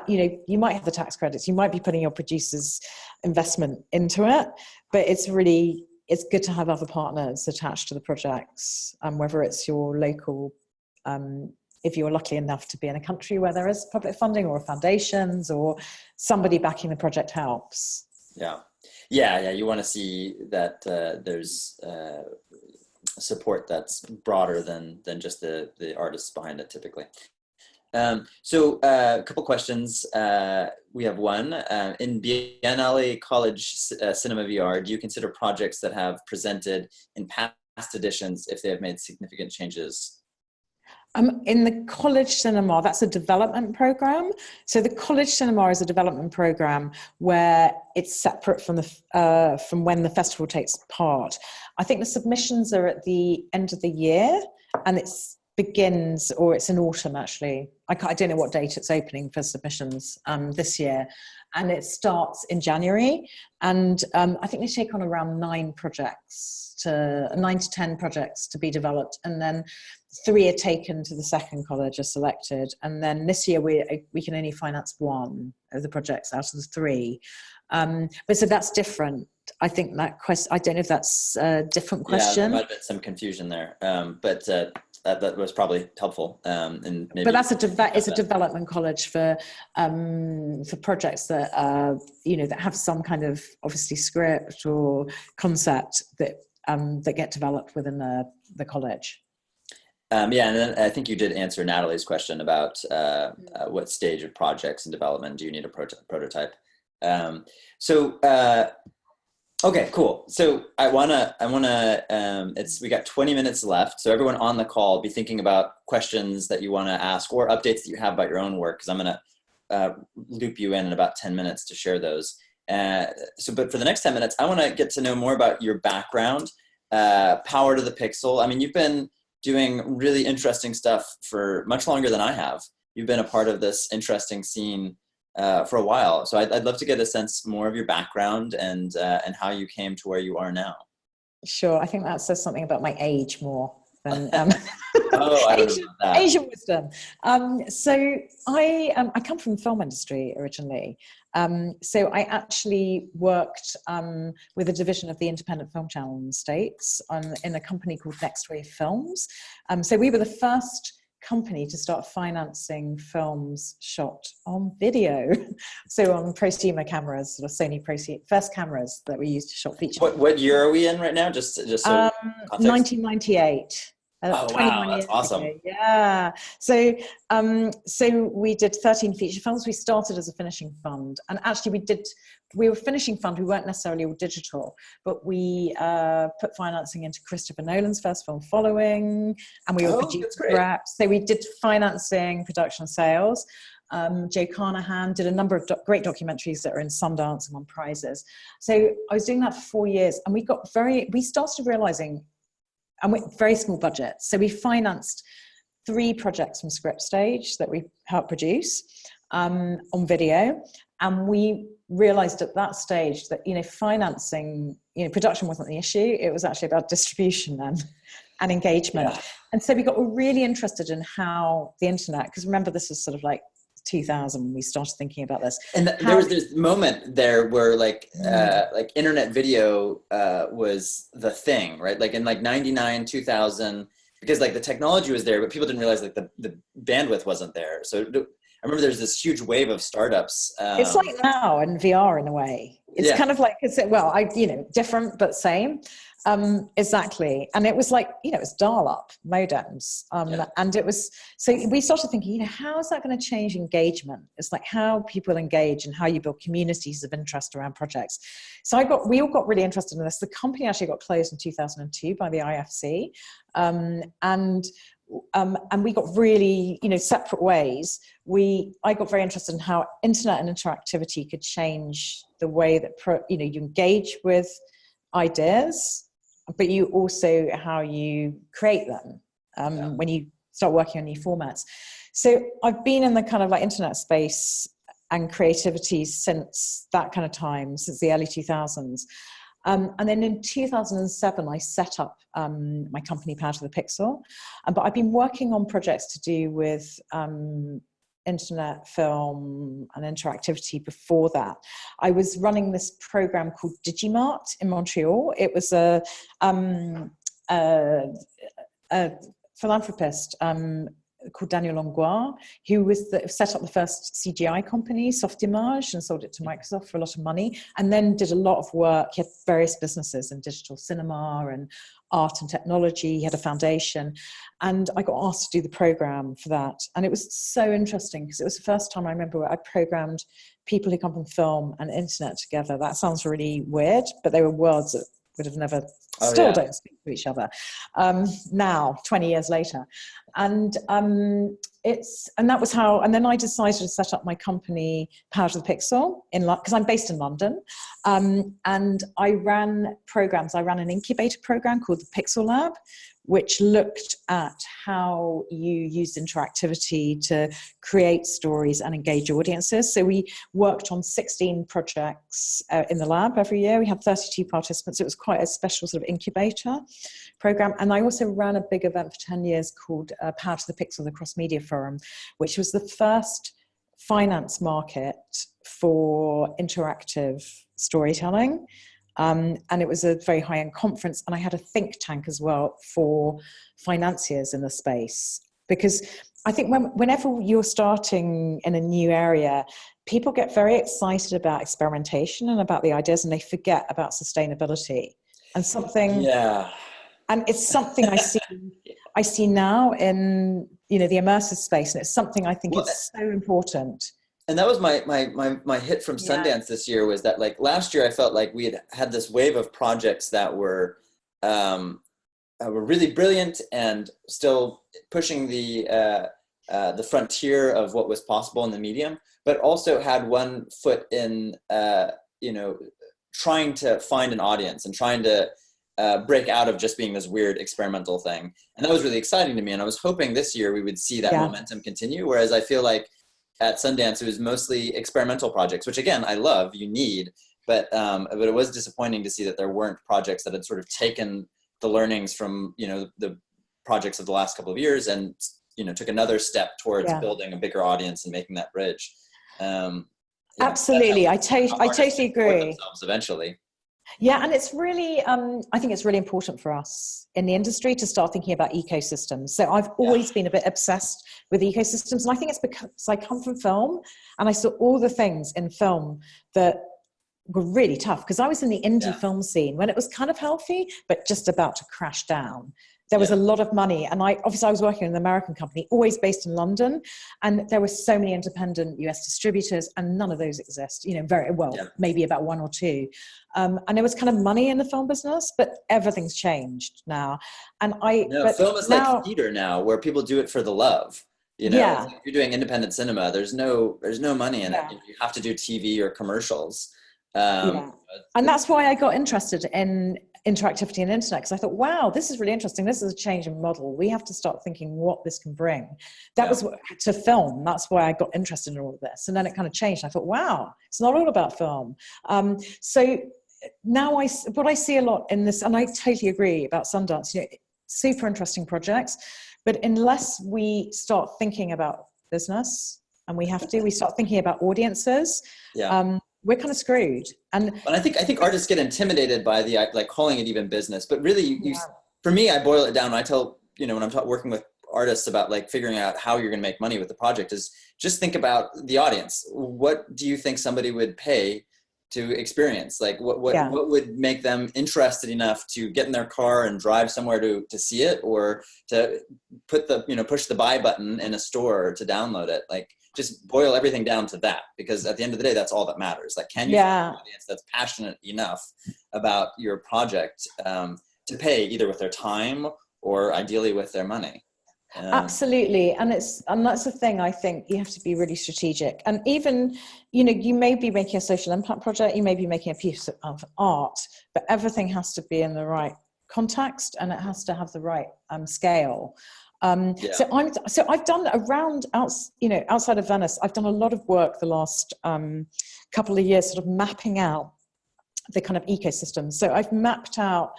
you might have the tax credits, you might be putting your producer's investment into it, but it's good to have other partners attached to the projects, whether it's your local, if you're lucky enough to be in a country where there is public funding or foundations or somebody backing the project helps. Yeah. You want to see that there's support that's broader than just the artists behind it typically. So a couple questions. We have one. In Biennale College Cinema VR, do you consider projects that have presented in past editions if they have made significant changes? In the college cinema, that's a development program. So the college cinema is a development program where it's separate from from when the festival takes part. I think the submissions are at the end of the year, and it's in autumn actually. I don't know what date it's opening for submissions this year, and it starts in January. And I think they take on around 9 to 10 projects to be developed, and then 3 are taken to the second college, are selected, and then this year we can only finance 1 of the projects out of the 3. But so that's different. I think that question. I don't know if that's a different question. Yeah, there might have been some confusion there, but that was probably helpful. And maybe but it's a development college for projects that that have some kind of obviously script or concept that get developed within the college. And then I think you did answer Natalie's question about what stage of projects and development do you need a prototype. Okay, cool. So we got 20 minutes left. So everyone on the call, be thinking about questions that you want to ask or updates that you have about your own work, because I'm going to loop you in about 10 minutes to share those. But for the next 10 minutes, I want to get to know more about your background, Power to the Pixel. I mean, you've been doing really interesting stuff for much longer than I have. You've been a part of this interesting scene for a while. So I'd love to get a sense more of your background and how you came to where you are now. Sure. I think that says something about my age more than Asian wisdom. So I come from the film industry originally. So I actually worked with a division of the Independent Film Channel in the States in a company called Next Wave Films. So we were the first company to start financing films shot on video. So on prosumer cameras, sort of Sony prosumer, first cameras that we used to shot feature. What year are we in right now? Just so 1998. Oh wow, that's awesome. Ago. Yeah. So we did 13 feature films. We started as a finishing fund, and actually we were finishing fund. We weren't necessarily all digital, but we put financing into Christopher Nolan's first film, Following, and we were produced direct. So we did financing, production, sales. Joe Carnahan did a number of great documentaries that are in Sundance and won prizes. So I was doing that for 4 years, and we started realizing, and with very small budgets. So we financed 3 projects from script stage that we helped produce on video. And we realized at that stage that, financing, production wasn't the issue. It was actually about distribution and engagement. Yeah. And so we got really interested in how the internet, because remember, this was sort of like 2000 when we started thinking about this. And there was this moment there where like internet video was the thing, right? Like in like 99, 2000, because like the technology was there, but people didn't realize like the bandwidth wasn't there. So I remember there's this huge wave of startups. It's like now in VR in a way. It's kind of like, different but same. Exactly. And it was like, it was dial-up modems. And it was, so we started thinking, how is that going to change engagement? It's like how people engage and how you build communities of interest around projects. So we all got really interested in this. The company actually got closed in 2002 by the IFC. And we got really, separate ways. I got very interested in how internet and interactivity could change the way that, you engage with ideas, but you also how you create them when you start working on new formats. So I've been in the kind of like internet space and creativity since that kind of time, since the early 2000s. And then in 2007, I set up my company, Power to the Pixel. But I've been working on projects to do with internet, film, and interactivity before that. I was running this program called Digimart in Montreal. It was a philanthropist called Daniel Langlois, who set up the first CGI company, Softimage, and sold it to Microsoft for a lot of money, and then did a lot of work. He had various businesses in digital cinema and art and technology. He had a foundation, and I got asked to do the program for that. And it was so interesting because it was the first time I remember where I programmed people who come from film and internet together. That sounds really weird, but they were worlds that would have never, don't speak to each other now, 20 years later. And that was how, and then I decided to set up my company, Power to the Pixel, because I'm based in London. And I ran programs. I ran an incubator program called the Pixel Lab, which looked at how you used interactivity to create stories and engage audiences. So we worked on 16 projects in the lab every year. We had 32 participants. It was quite a special sort of incubator program. And I also ran a big event for 10 years called Power to the Pixel, the Cross Media Forum, which was the first finance market for interactive storytelling. And it was a very high-end conference, and I had a think tank as well for financiers in the space. Because I think whenever you're starting in a new area, people get very excited about experimentation and about the ideas, and they forget about sustainability. And and it's something I see now in the immersive space, and it's something I think is so important. And that was my hit from Sundance this year, was that like last year I felt like we had this wave of projects that were really brilliant and still pushing the frontier of what was possible in the medium, but also had one foot in trying to find an audience and trying to break out of just being this weird experimental thing. And that was really exciting to me. And I was hoping this year we would see that momentum continue, whereas I feel like at Sundance, it was mostly experimental projects, which again, I love, you need, but it was disappointing to see that there weren't projects that had sort of taken the learnings from, the projects of the last couple of years and, took another step towards building a bigger audience and making that bridge. Absolutely. I totally agree. Eventually. Yeah, and it's really, I think it's really important for us in the industry to start thinking about ecosystems. So I've always been a bit obsessed with ecosystems, and I think it's because I come from film, and I saw all the things in film that were really tough, because I was in the indie film scene when it was kind of healthy, but just about to crash down. There was a lot of money, and I was working in an American company, always based in London, and there were so many independent US distributors, and none of those exist, very well, maybe about one or two. And there was kind of money in the film business, but everything's changed now. And film is like theater now, where people do it for the love. If you're doing independent cinema, there's no money in it. You have to do TV or commercials. And that's why I got interested in interactivity and internet, because I thought, wow, this is really interesting. This is a change in model. We have to start thinking what this can bring. That was to film. That's why I got interested in all of this. And then it kind of changed. I thought, wow, it's not all about film. So now what I see a lot in this, and I totally agree about Sundance, super interesting projects, but unless we start thinking about business and we start thinking about audiences, yeah. We're kind of screwed. And I think artists get intimidated by the, like, calling it even business, but really for me, I boil it down. I tell, when I'm working with artists about, like, figuring out how you're going to make money with the project, is just think about the audience. What do you think somebody would pay to experience? Like, what would make them interested enough to get in their car and drive somewhere to see it, or to put the, push the buy button in a store to download it? Like, just boil everything down to that, because at the end of the day, that's all that matters. Like, can you find an audience that's passionate enough about your project to pay either with their time or ideally with their money? Absolutely. And that's the thing. I think you have to be really strategic. And even, you may be making a social impact project, you may be making a piece of art, but everything has to be in the right context, and it has to have the right scale. So I've done outside of Venice, I've done a lot of work the last couple of years, sort of mapping out the kind of ecosystem. So I've mapped out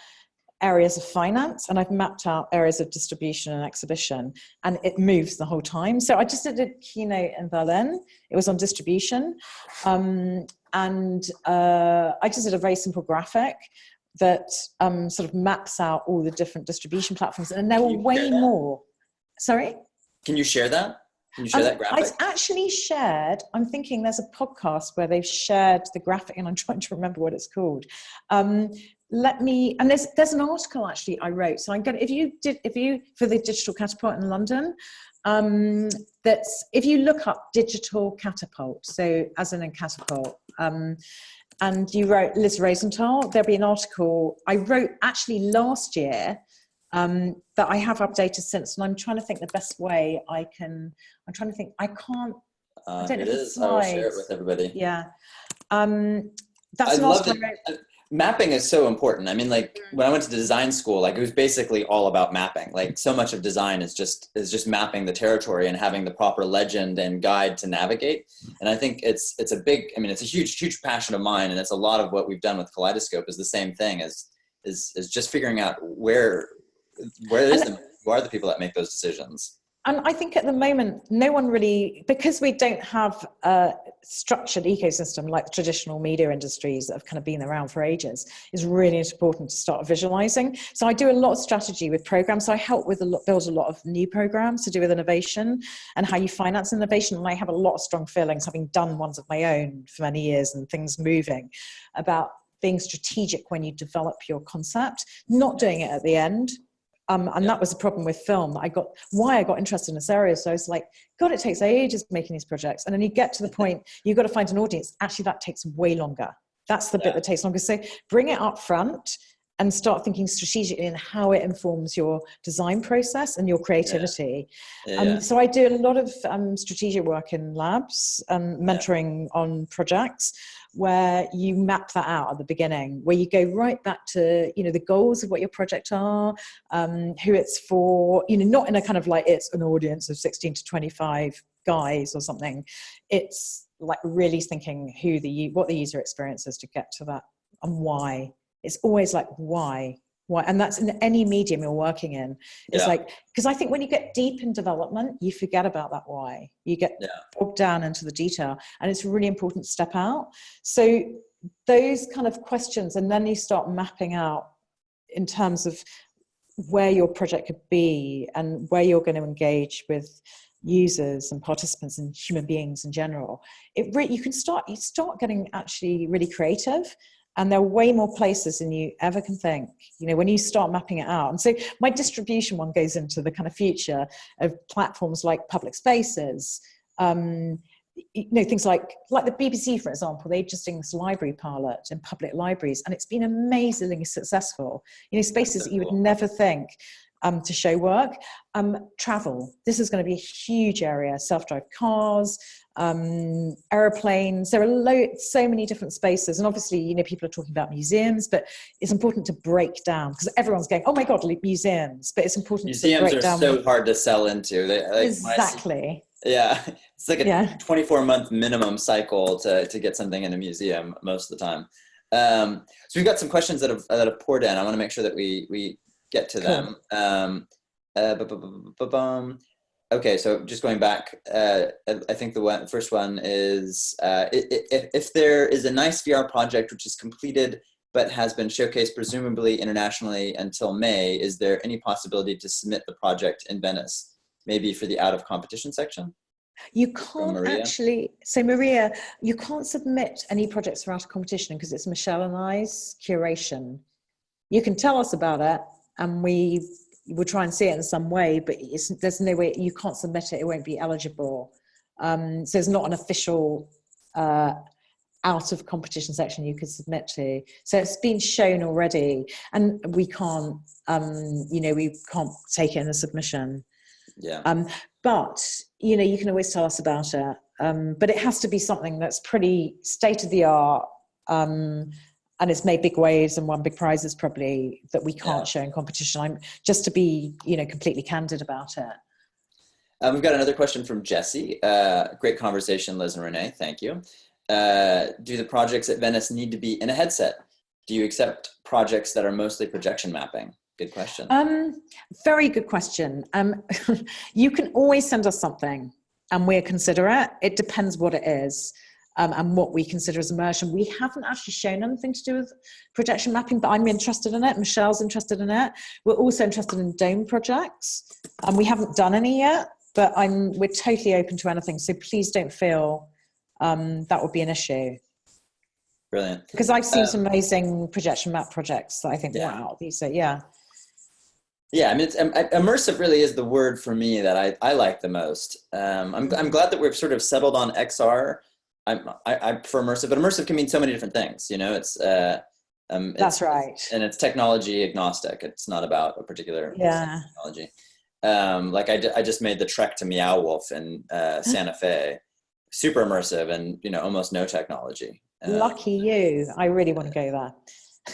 areas of finance, and I've mapped out areas of distribution and exhibition, and it moves the whole time. So I just did a keynote in Berlin. It was on distribution. I just did a very simple graphic that sort of maps out all the different distribution platforms. And there were way more. Sorry? Can you share that? Can you share that graphic? I've actually shared, I'm thinking there's a podcast where they've shared the graphic, and I'm trying to remember what it's called. And there's an article actually I wrote. So I'm going to, for the Digital Catapult in London, that's, if you look up Digital Catapult, so as in catapult, and you wrote Liz Rosenthal, there'll be an article I wrote actually last year, that I have updated since, and I'm trying to think the best way I don't know if it's slides. I will share it with everybody. Yeah. That's an article I wrote. Mapping is so important. I mean, like, when I went to design school, like, it was basically all about mapping. Like, so much of design is just mapping the territory and having the proper legend and guide to navigate. And I think it's a huge passion of mine, and it's a lot of what we've done with Kaleidoscope is the same thing, is just figuring out who are the people that make those decisions. And I think at the moment, no one really, because we don't have a structured ecosystem like traditional media industries that have kind of been around for ages, is really important to start visualizing. So I do a lot of strategy with programs. So I help build a lot of new programs to do with innovation and how you finance innovation. And I have a lot of strong feelings, having done ones of my own for many years and things moving, about being strategic when you develop your concept, not doing it at the end. And that was the problem with film. Why I got interested in this area. So I was like, God, it takes ages making these projects. And then you get to the point, you've got to find an audience. Actually, that takes way longer. That's the bit that takes longer. So bring it up front and start thinking strategically in how it informs your design process and your creativity. So I do a lot of strategic work in labs, mentoring on projects, where you map that out at the beginning, where you go right back to, the goals of what your project are, who it's for, not in a kind of like it's an audience of 16 to 25 guys or something. It's like really thinking what the user experience is to get to that, and why. It's always like, why? And that's in any medium you're working in. It's like, because I think when you get deep in development, you forget about that why. You get bogged down into the detail, and it's really important to step out. So those kind of questions, and then you start mapping out in terms of where your project could be and where you're going to engage with users and participants and human beings in general. You start getting actually really creative. And there are way more places than you ever can think, when you start mapping it out. And so my distribution one goes into the kind of future of platforms like public spaces, things like the BBC, for example. They're just doing this library pilot in public libraries, and it's been amazingly successful. Spaces that you would never think to show work. Travel. This is going to be a huge area. Self-drive cars, aeroplanes. There are so many different spaces, and obviously, people are talking about museums, but it's important to break down, because everyone's going, "Oh my God, museums!" But it's important to break down. Museums are so hard to sell into. Exactly. It's like a 24-month minimum cycle to get something in a museum most of the time. So we've got some questions that have poured in. I want to make sure that we get to them. okay, so just going back, I think the first one is, if there is a nice VR project which is completed but has been showcased presumably internationally until May, is there any possibility to submit the project in Venice, maybe for the out of competition section? You can't actually, so Maria, you can't submit any projects for out of competition because it's Michelle and I's curation. You can tell us about it and we will try and see it in some way, but there's no way, you can't submit it, it won't be eligible. So it's not an official out of competition section you could submit to. So it's been shown already and we can't, we can't take it in a submission. Yeah. But, you can always tell us about it. But it has to be something that's pretty state of the art, and it's made big waves and won big prizes probably, that we can't show in competition. I'm just to be, completely candid about it. We've got another question from Jesse. Great conversation, Liz and Renee. Thank you. Do the projects at Venice need to be in a headset? Do you accept projects that are mostly projection mapping? Good question. Very good question. You can always send us something and we'll consider it. It depends what it is and what we consider as immersion. We haven't actually shown anything to do with projection mapping, but I'm interested in it. Michelle's interested in it. We're also interested in dome projects, and we haven't done any yet, but we're totally open to anything. So please don't feel that would be an issue. Brilliant. Because I've seen some amazing projection map projects that I think, wow, these are, Yeah, I mean, immersive really is the word for me that I like the most. I'm glad that we've sort of settled on XR. I prefer immersive, but immersive can mean so many different things. That's right. And it's technology agnostic. It's not about a particular technology. Like I just made the trek to Meow Wolf in Santa Fe, super immersive and almost no technology. Lucky you! I really want to go there.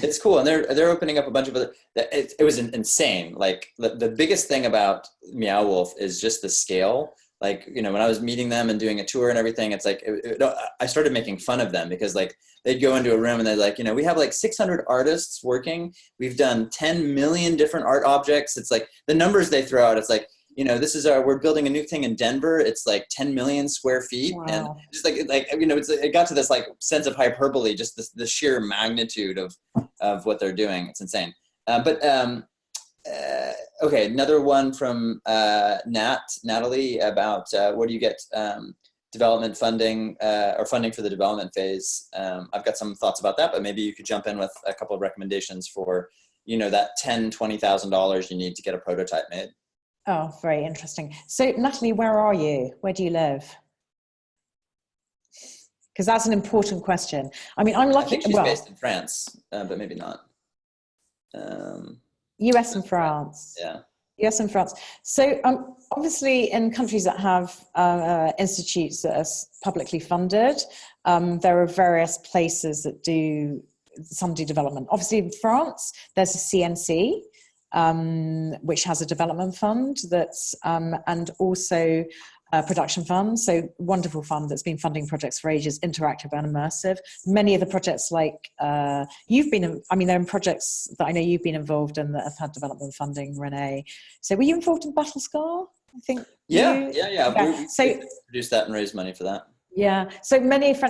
It's cool, and they're opening up a bunch of other. It was insane. Like the biggest thing about Meow Wolf is just the scale. Like when I was meeting them and doing a tour and everything, it's like I started making fun of them because like they'd go into a room and they're like, we have like 600 artists working. We've done 10 million different art objects. It's like the numbers they throw out. It's like this is we're building a new thing in Denver. It's like 10 million square feet. Wow. And just it got to this like sense of hyperbole, just the sheer magnitude of what they're doing. It's insane. Okay, another one from Natalie about where do you get development funding or funding for the development phase. I've got some thoughts about that, but maybe you could jump in with a couple of recommendations for that $10,000-$20,000 you need to get a prototype made. Oh, very interesting. So Natalie, where are you? Where do you live? Because that's an important question. I mean, I'm lucky. I think she's based in France, but maybe not. US and France. Yeah. US and France. So obviously in countries that have institutes that are publicly funded, there are various places that do development. Obviously in France, there's a CNC, which has a development fund that's, and also a production fund. So wonderful fund that's been funding projects for ages, interactive and immersive. Many of the projects like there are projects that I know you've been involved in that have had development funding, Renee. So were you involved in Battlescar? I think. Yeah. We produced that and raised money for that. Yeah, so most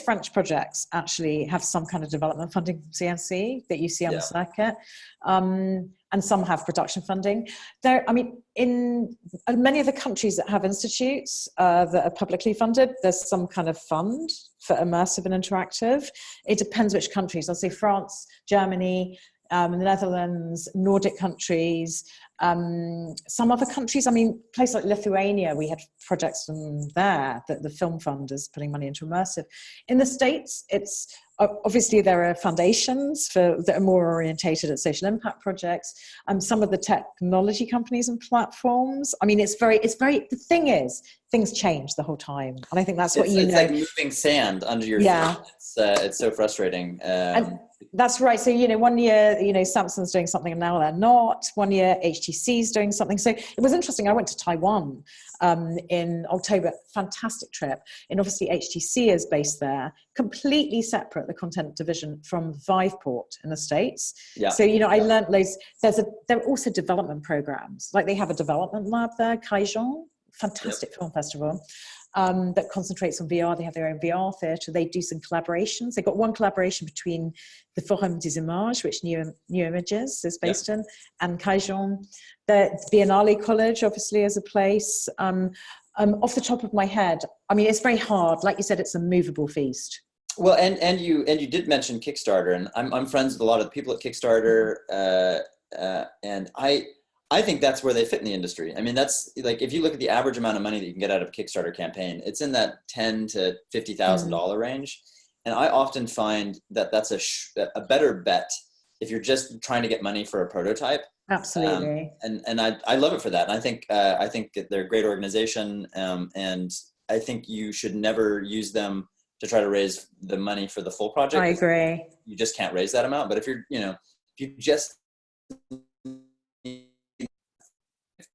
French projects actually have some kind of development funding from CNC that you see on the circuit, and some have production funding. In many of the countries that have institutes that are publicly funded, there's some kind of fund for immersive and interactive. It depends which countries. I'll say France, Germany, the Netherlands, Nordic countries, some other countries. Places like Lithuania, we had projects from there that the film fund is putting money into immersive. In the States, it's obviously there are foundations that are more orientated at social impact projects. Some of the technology companies and platforms. The thing is, things change the whole time, and I think that's what it's like moving sand under your feet. It's so frustrating. And that's right. So, 1 year, Samsung's doing something and now they're not. 1 year, HTC's doing something. So it was interesting. I went to Taiwan in October. Fantastic trip. And obviously HTC is based there, completely separate, the content division, from Viveport in the States. Yeah. So, you know, I learned loads. There are also development programs. Like they have a development lab there, Kaijon, fantastic film festival. That concentrates on VR. They have their own VR theatre. They do some collaborations. They've got one collaboration between the Forum des Images, which New Images is based in, and Kaijon. The Biennale College, obviously, is a place. Off the top of my head, I mean, it's very hard. Like you said, it's a movable feast. Well, and you did mention Kickstarter, and I'm friends with a lot of the people at Kickstarter, and I think that's where they fit in the industry. I mean, that's like, if you look at the average amount of money that you can get out of a Kickstarter campaign, it's in that $10,000 to $50,000 range. And I often find that that's a better bet if you're just trying to get money for a prototype. Absolutely. And I love it for that. And I think that they're a great organization. And I think you should never use them to try to raise the money for the full project. I agree. You just can't raise that amount. But if you're, if you just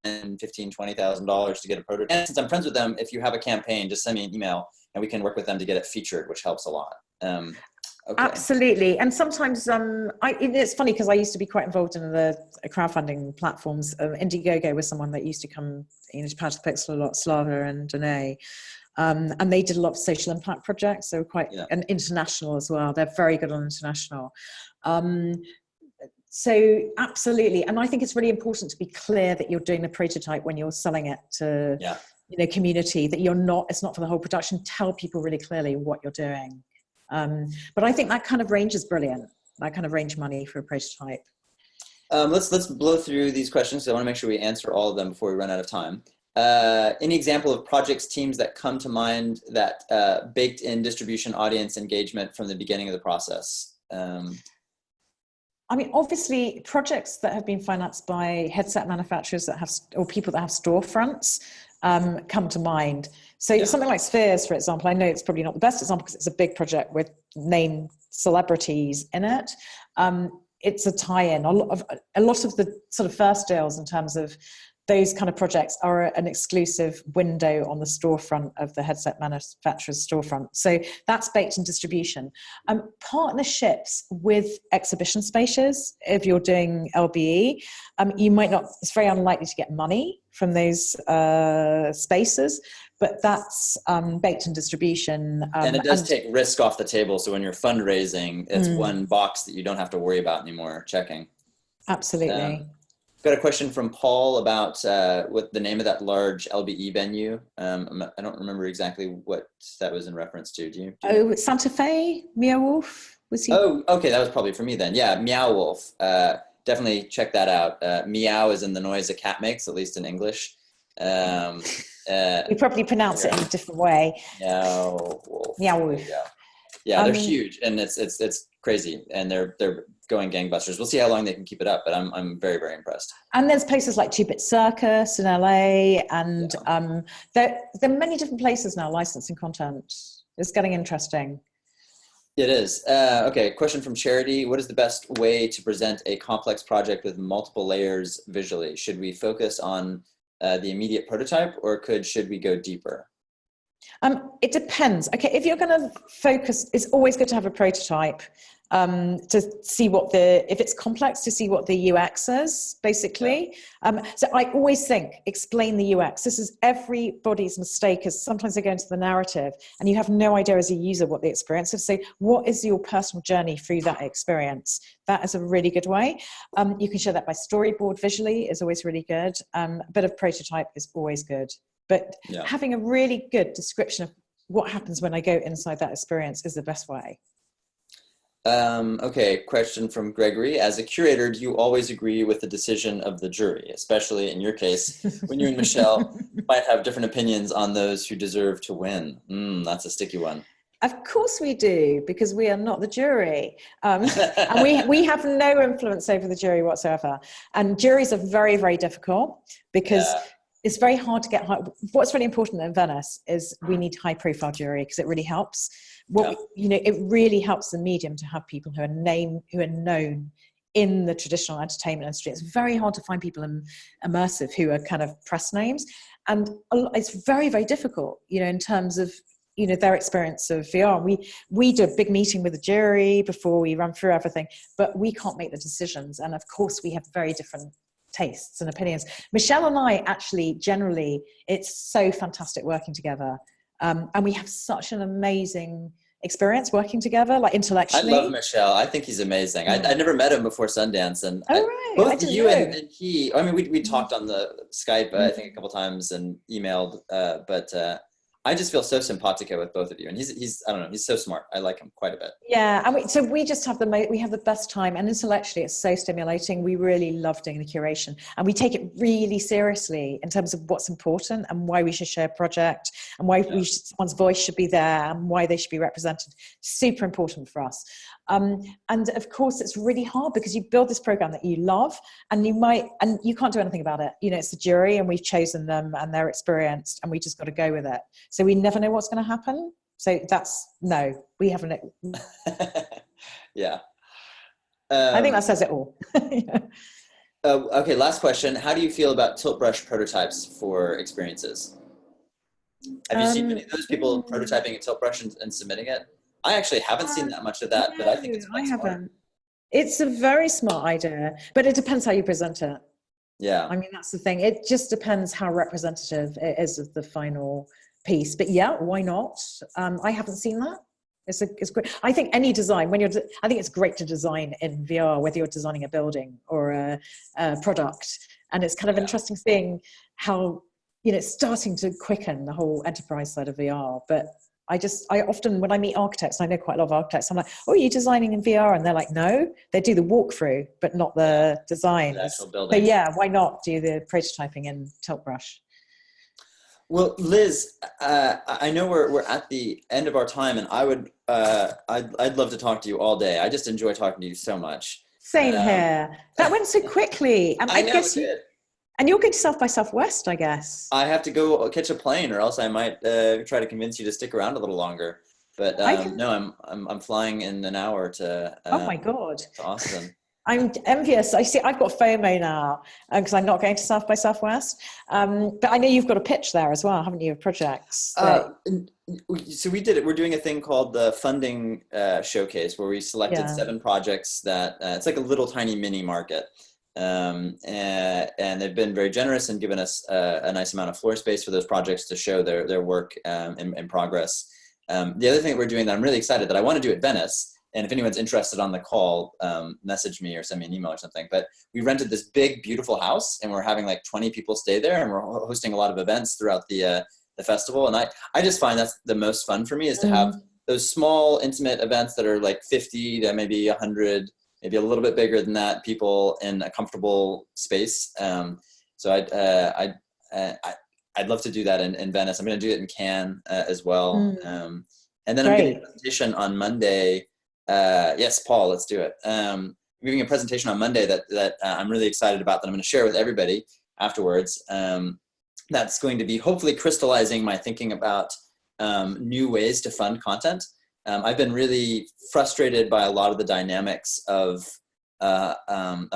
and $15,000-$20,000 to get a prototype. And since I'm friends with them, if you have a campaign, just send me an email and we can work with them to get it featured, which helps a lot. Okay. Absolutely. And sometimes it's funny because I used to be quite involved in the crowdfunding platforms. Indiegogo was someone that used to come to Patch the Pixel a lot, Slava and Danae. And they did a lot of social impact projects. They were quite and international as well. They're very good on international. So absolutely. And I think it's really important to be clear that you're doing the prototype when you're selling it to community, that it's not for the whole production. Tell people really clearly what you're doing. But I think that kind of range is brilliant. That kind of range money for a prototype. Let's blow through these questions. So I want to make sure we answer all of them before we run out of time. Any example of projects, teams that come to mind that baked in distribution, audience engagement from the beginning of the process? I mean, obviously, projects that have been financed by headset manufacturers or people that have storefronts come to mind. So something like Spheres, for example, I know it's probably not the best example because it's a big project with name celebrities in it. It's a tie-in. A lot of the sort of first deals in terms of those kind of projects are an exclusive window on the storefront of the headset manufacturer's storefront. So that's baked in distribution. Partnerships with exhibition spaces, if you're doing LBE, you might not, it's very unlikely to get money from those spaces, but that's baked in distribution. And it does take risk off the table. So when you're fundraising, it's one box that you don't have to worry about anymore checking. Absolutely. Got a question from Paul about what the name of that large LBE venue. I don't remember exactly what that was in reference to. Do you? Santa Fe, Meow Wolf, was he? Oh, okay, that was probably for me then. Yeah, Meow Wolf. Definitely check that out. Meow is in the noise a cat makes, at least in English. We probably pronounce it in a different way. Meow Wolf. Meow Wolf. Yeah, they're huge, and it's crazy, and they're going gangbusters. We'll see how long they can keep it up, but I'm very, very impressed. And there's places like 2-Bit Circus in LA, and there are many different places now licensing content. It's getting interesting. It is. Okay, question from Charity. What is the best way to present a complex project with multiple layers visually? Should we focus on the immediate prototype, or should we go deeper? It depends. Okay, if you're going to focus, it's always good to have a prototype to see if it's complex, to see what the UX is, basically. So I always think, explain the UX. This is everybody's mistake, is sometimes they go into the narrative and you have no idea as a user what the experience is. So what is your personal journey through that experience? That is a really good way. You can show that by storyboard visually is always really good. A bit of prototype is always good. But having a really good description of what happens when I go inside that experience is the best way. Okay, question from Gregory. As a curator, do you always agree with the decision of the jury, especially in your case, when you and Michelle might have different opinions on those who deserve to win? That's a sticky one. Of course we do, because we are not the jury. And we have no influence over the jury whatsoever. And juries are very, very difficult because it's very hard to get high. What's really important in Venice is we need high profile jury because it really helps. It really helps the medium to have people who are known in the traditional entertainment industry. It's very hard to find people in immersive who are kind of press names. And it's very, very difficult, you know, in terms of, you know, their experience of VR. We do a big meeting with the jury before we run through everything, but we can't make the decisions. And of course, we have very different tastes and opinions. Michelle and I actually, generally, it's so fantastic working together. And we have such an amazing experience working together, like intellectually. I love Michelle. I think he's amazing. I never met him before Sundance, and both you know. and he. I mean, we talked on the Skype, I think, a couple times and emailed. But I just feel so simpatico with both of you, and he's I don't know, he's so smart. I like him quite a bit. Yeah, and so we just have the best time, and intellectually it's so stimulating. We really love doing the curation, and we take it really seriously in terms of what's important and why we should share a project, and why someone's voice should be there, and why they should be represented. Super important for us. And of course, it's really hard because you build this program that you love, and you can't do anything about it. You know, it's the jury, and we've chosen them, and they're experienced, and we just got to go with it. So we never know what's going to happen. So we haven't. Yeah. I think that says it all. Yeah. Okay, last question. How do you feel about tilt brush prototypes for experiences? Have you seen many of those people prototyping a tilt brush and submitting it? I actually haven't seen that much of that, but I think it's quite smart. It's a very smart idea, but it depends how you present it. Yeah. I mean, that's the thing. It just depends how representative it is of the final piece. But yeah, why not? I haven't seen that. It's great. I think any design, I think it's great to design in VR, whether you're designing a building or a product. And it's kind of interesting seeing how, you know, it's starting to quicken the whole enterprise side of VR. But I often, when I meet architects, I know quite a lot of architects, I'm like, oh, are you designing in VR? And they're like, no, they do the walkthrough, but not the design. The actual building. So yeah, why not do the prototyping in tilt brush? Well, Liz, I know we're at the end of our time, and I'd love to talk to you all day. I just enjoy talking to you so much. Same here. That went so quickly. I know it did. And you're going to South by Southwest, I guess. I have to go catch a plane, or else I might try to convince you to stick around a little longer. But no, I'm flying in an hour to. Oh my God! To Austin. I'm envious. I see. I've got FOMO now because I'm not going to South by Southwest. But I know you've got a pitch there as well, haven't you? Of projects. So we did it. We're doing a thing called the funding showcase, where we selected 7 projects that it's like a little tiny mini market. And they've been very generous and given us a nice amount of floor space for those projects to show their work in progress. The other thing that we're doing that I'm really excited that I want to do at Venice, and if anyone's interested on the call, message me or send me an email or something, but we rented this big, beautiful house, and we're having like 20 people stay there, and we're hosting a lot of events throughout the festival. And I just find that's the most fun for me, is to have those small, intimate events that are like 50 to maybe 100, maybe a little bit bigger than that, people in a comfortable space. So I'd love to do that in Venice. I'm going to do it in Cannes as well. And then I'm giving a presentation on Monday. Yes, Paul, let's do it. I'm giving a presentation on Monday that I'm really excited about, that I'm going to share with everybody afterwards. That's going to be hopefully crystallizing my thinking about new ways to fund content. I've been really frustrated by a lot of the dynamics of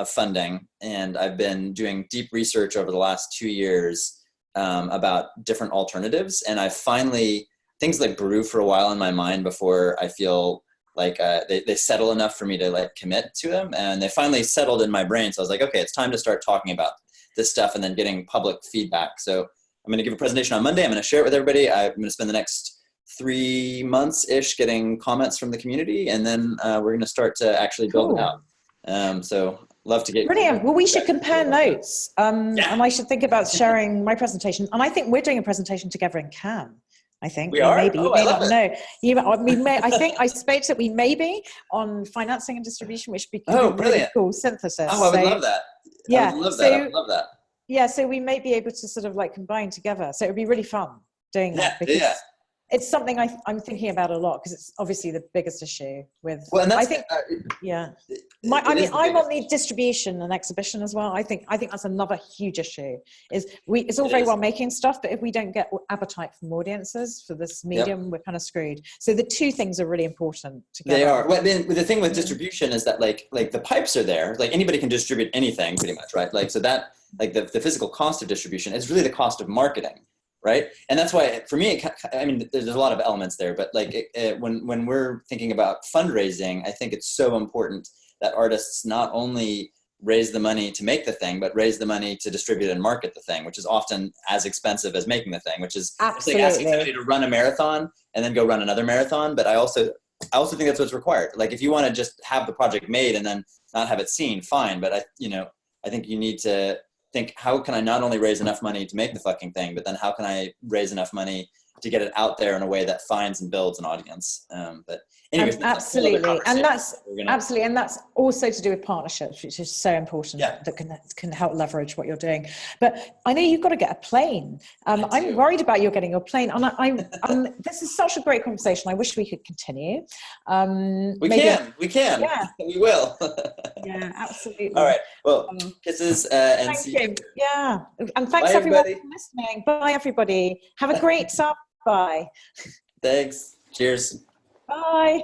funding, and I've been doing deep research over the last 2 years about different alternatives. And I finally, things like brew for a while in my mind before I feel like they settle enough for me to like commit to them. And they finally settled in my brain. So I was like, okay, it's time to start talking about this stuff and then getting public feedback. So I'm going to give a presentation on Monday. I'm going to share it with everybody. I'm going to spend the next 3 months-ish getting comments from the community, and then we're going to start to actually build it out. So love to get brilliant. Well, we should compare notes, and I should think about sharing my presentation. And I think we're doing a presentation together in Cannes. I think we are. Maybe you may not know. We may. I think I spoke that we may be on financing and distribution, which would be a really cool synthesis. Oh, I would love that. Yeah, I would love that. I would love that. Yeah, so we may be able to sort of like combine together. So it would be really fun doing that, because it's something I'm thinking about a lot, because it's obviously the biggest issue with. Well, and that's, I think, I'm on the distribution and exhibition as well. I think that's another huge issue. It's all very well making stuff, but if we don't get appetite from audiences for this medium, we're kind of screwed. So the two things are really important together. They are. Well, the thing with distribution is that like the pipes are there. Like anybody can distribute anything, pretty much, right? Like so that like the physical cost of distribution is really the cost of marketing. Right. And that's why for me, I mean, there's a lot of elements there, but like when we're thinking about fundraising, I think it's so important that artists not only raise the money to make the thing, but raise the money to distribute and market the thing, which is often as expensive as making the thing, which is like asking somebody to run a marathon and then go run another marathon. But I also think that's what's required. Like if you want to just have the project made and then not have it seen, fine. But I think you need to think, how can I not only raise enough money to make the fucking thing, but then how can I raise enough money to get it out there in a way that finds and builds an audience? But anyways, absolutely, and that's also to do with partnerships, which is so important. That can help leverage what you're doing. But I know you've got to get a plane. I'm worried about you getting your plane, and I'm this is such a great conversation. I wish we could continue. We can. Yeah, we will. Yeah, absolutely. All right. Well, kisses and thank see you. Yeah, and thanks everyone for listening. Bye, everybody. Have a great summer. Bye. Thanks. Cheers. Bye.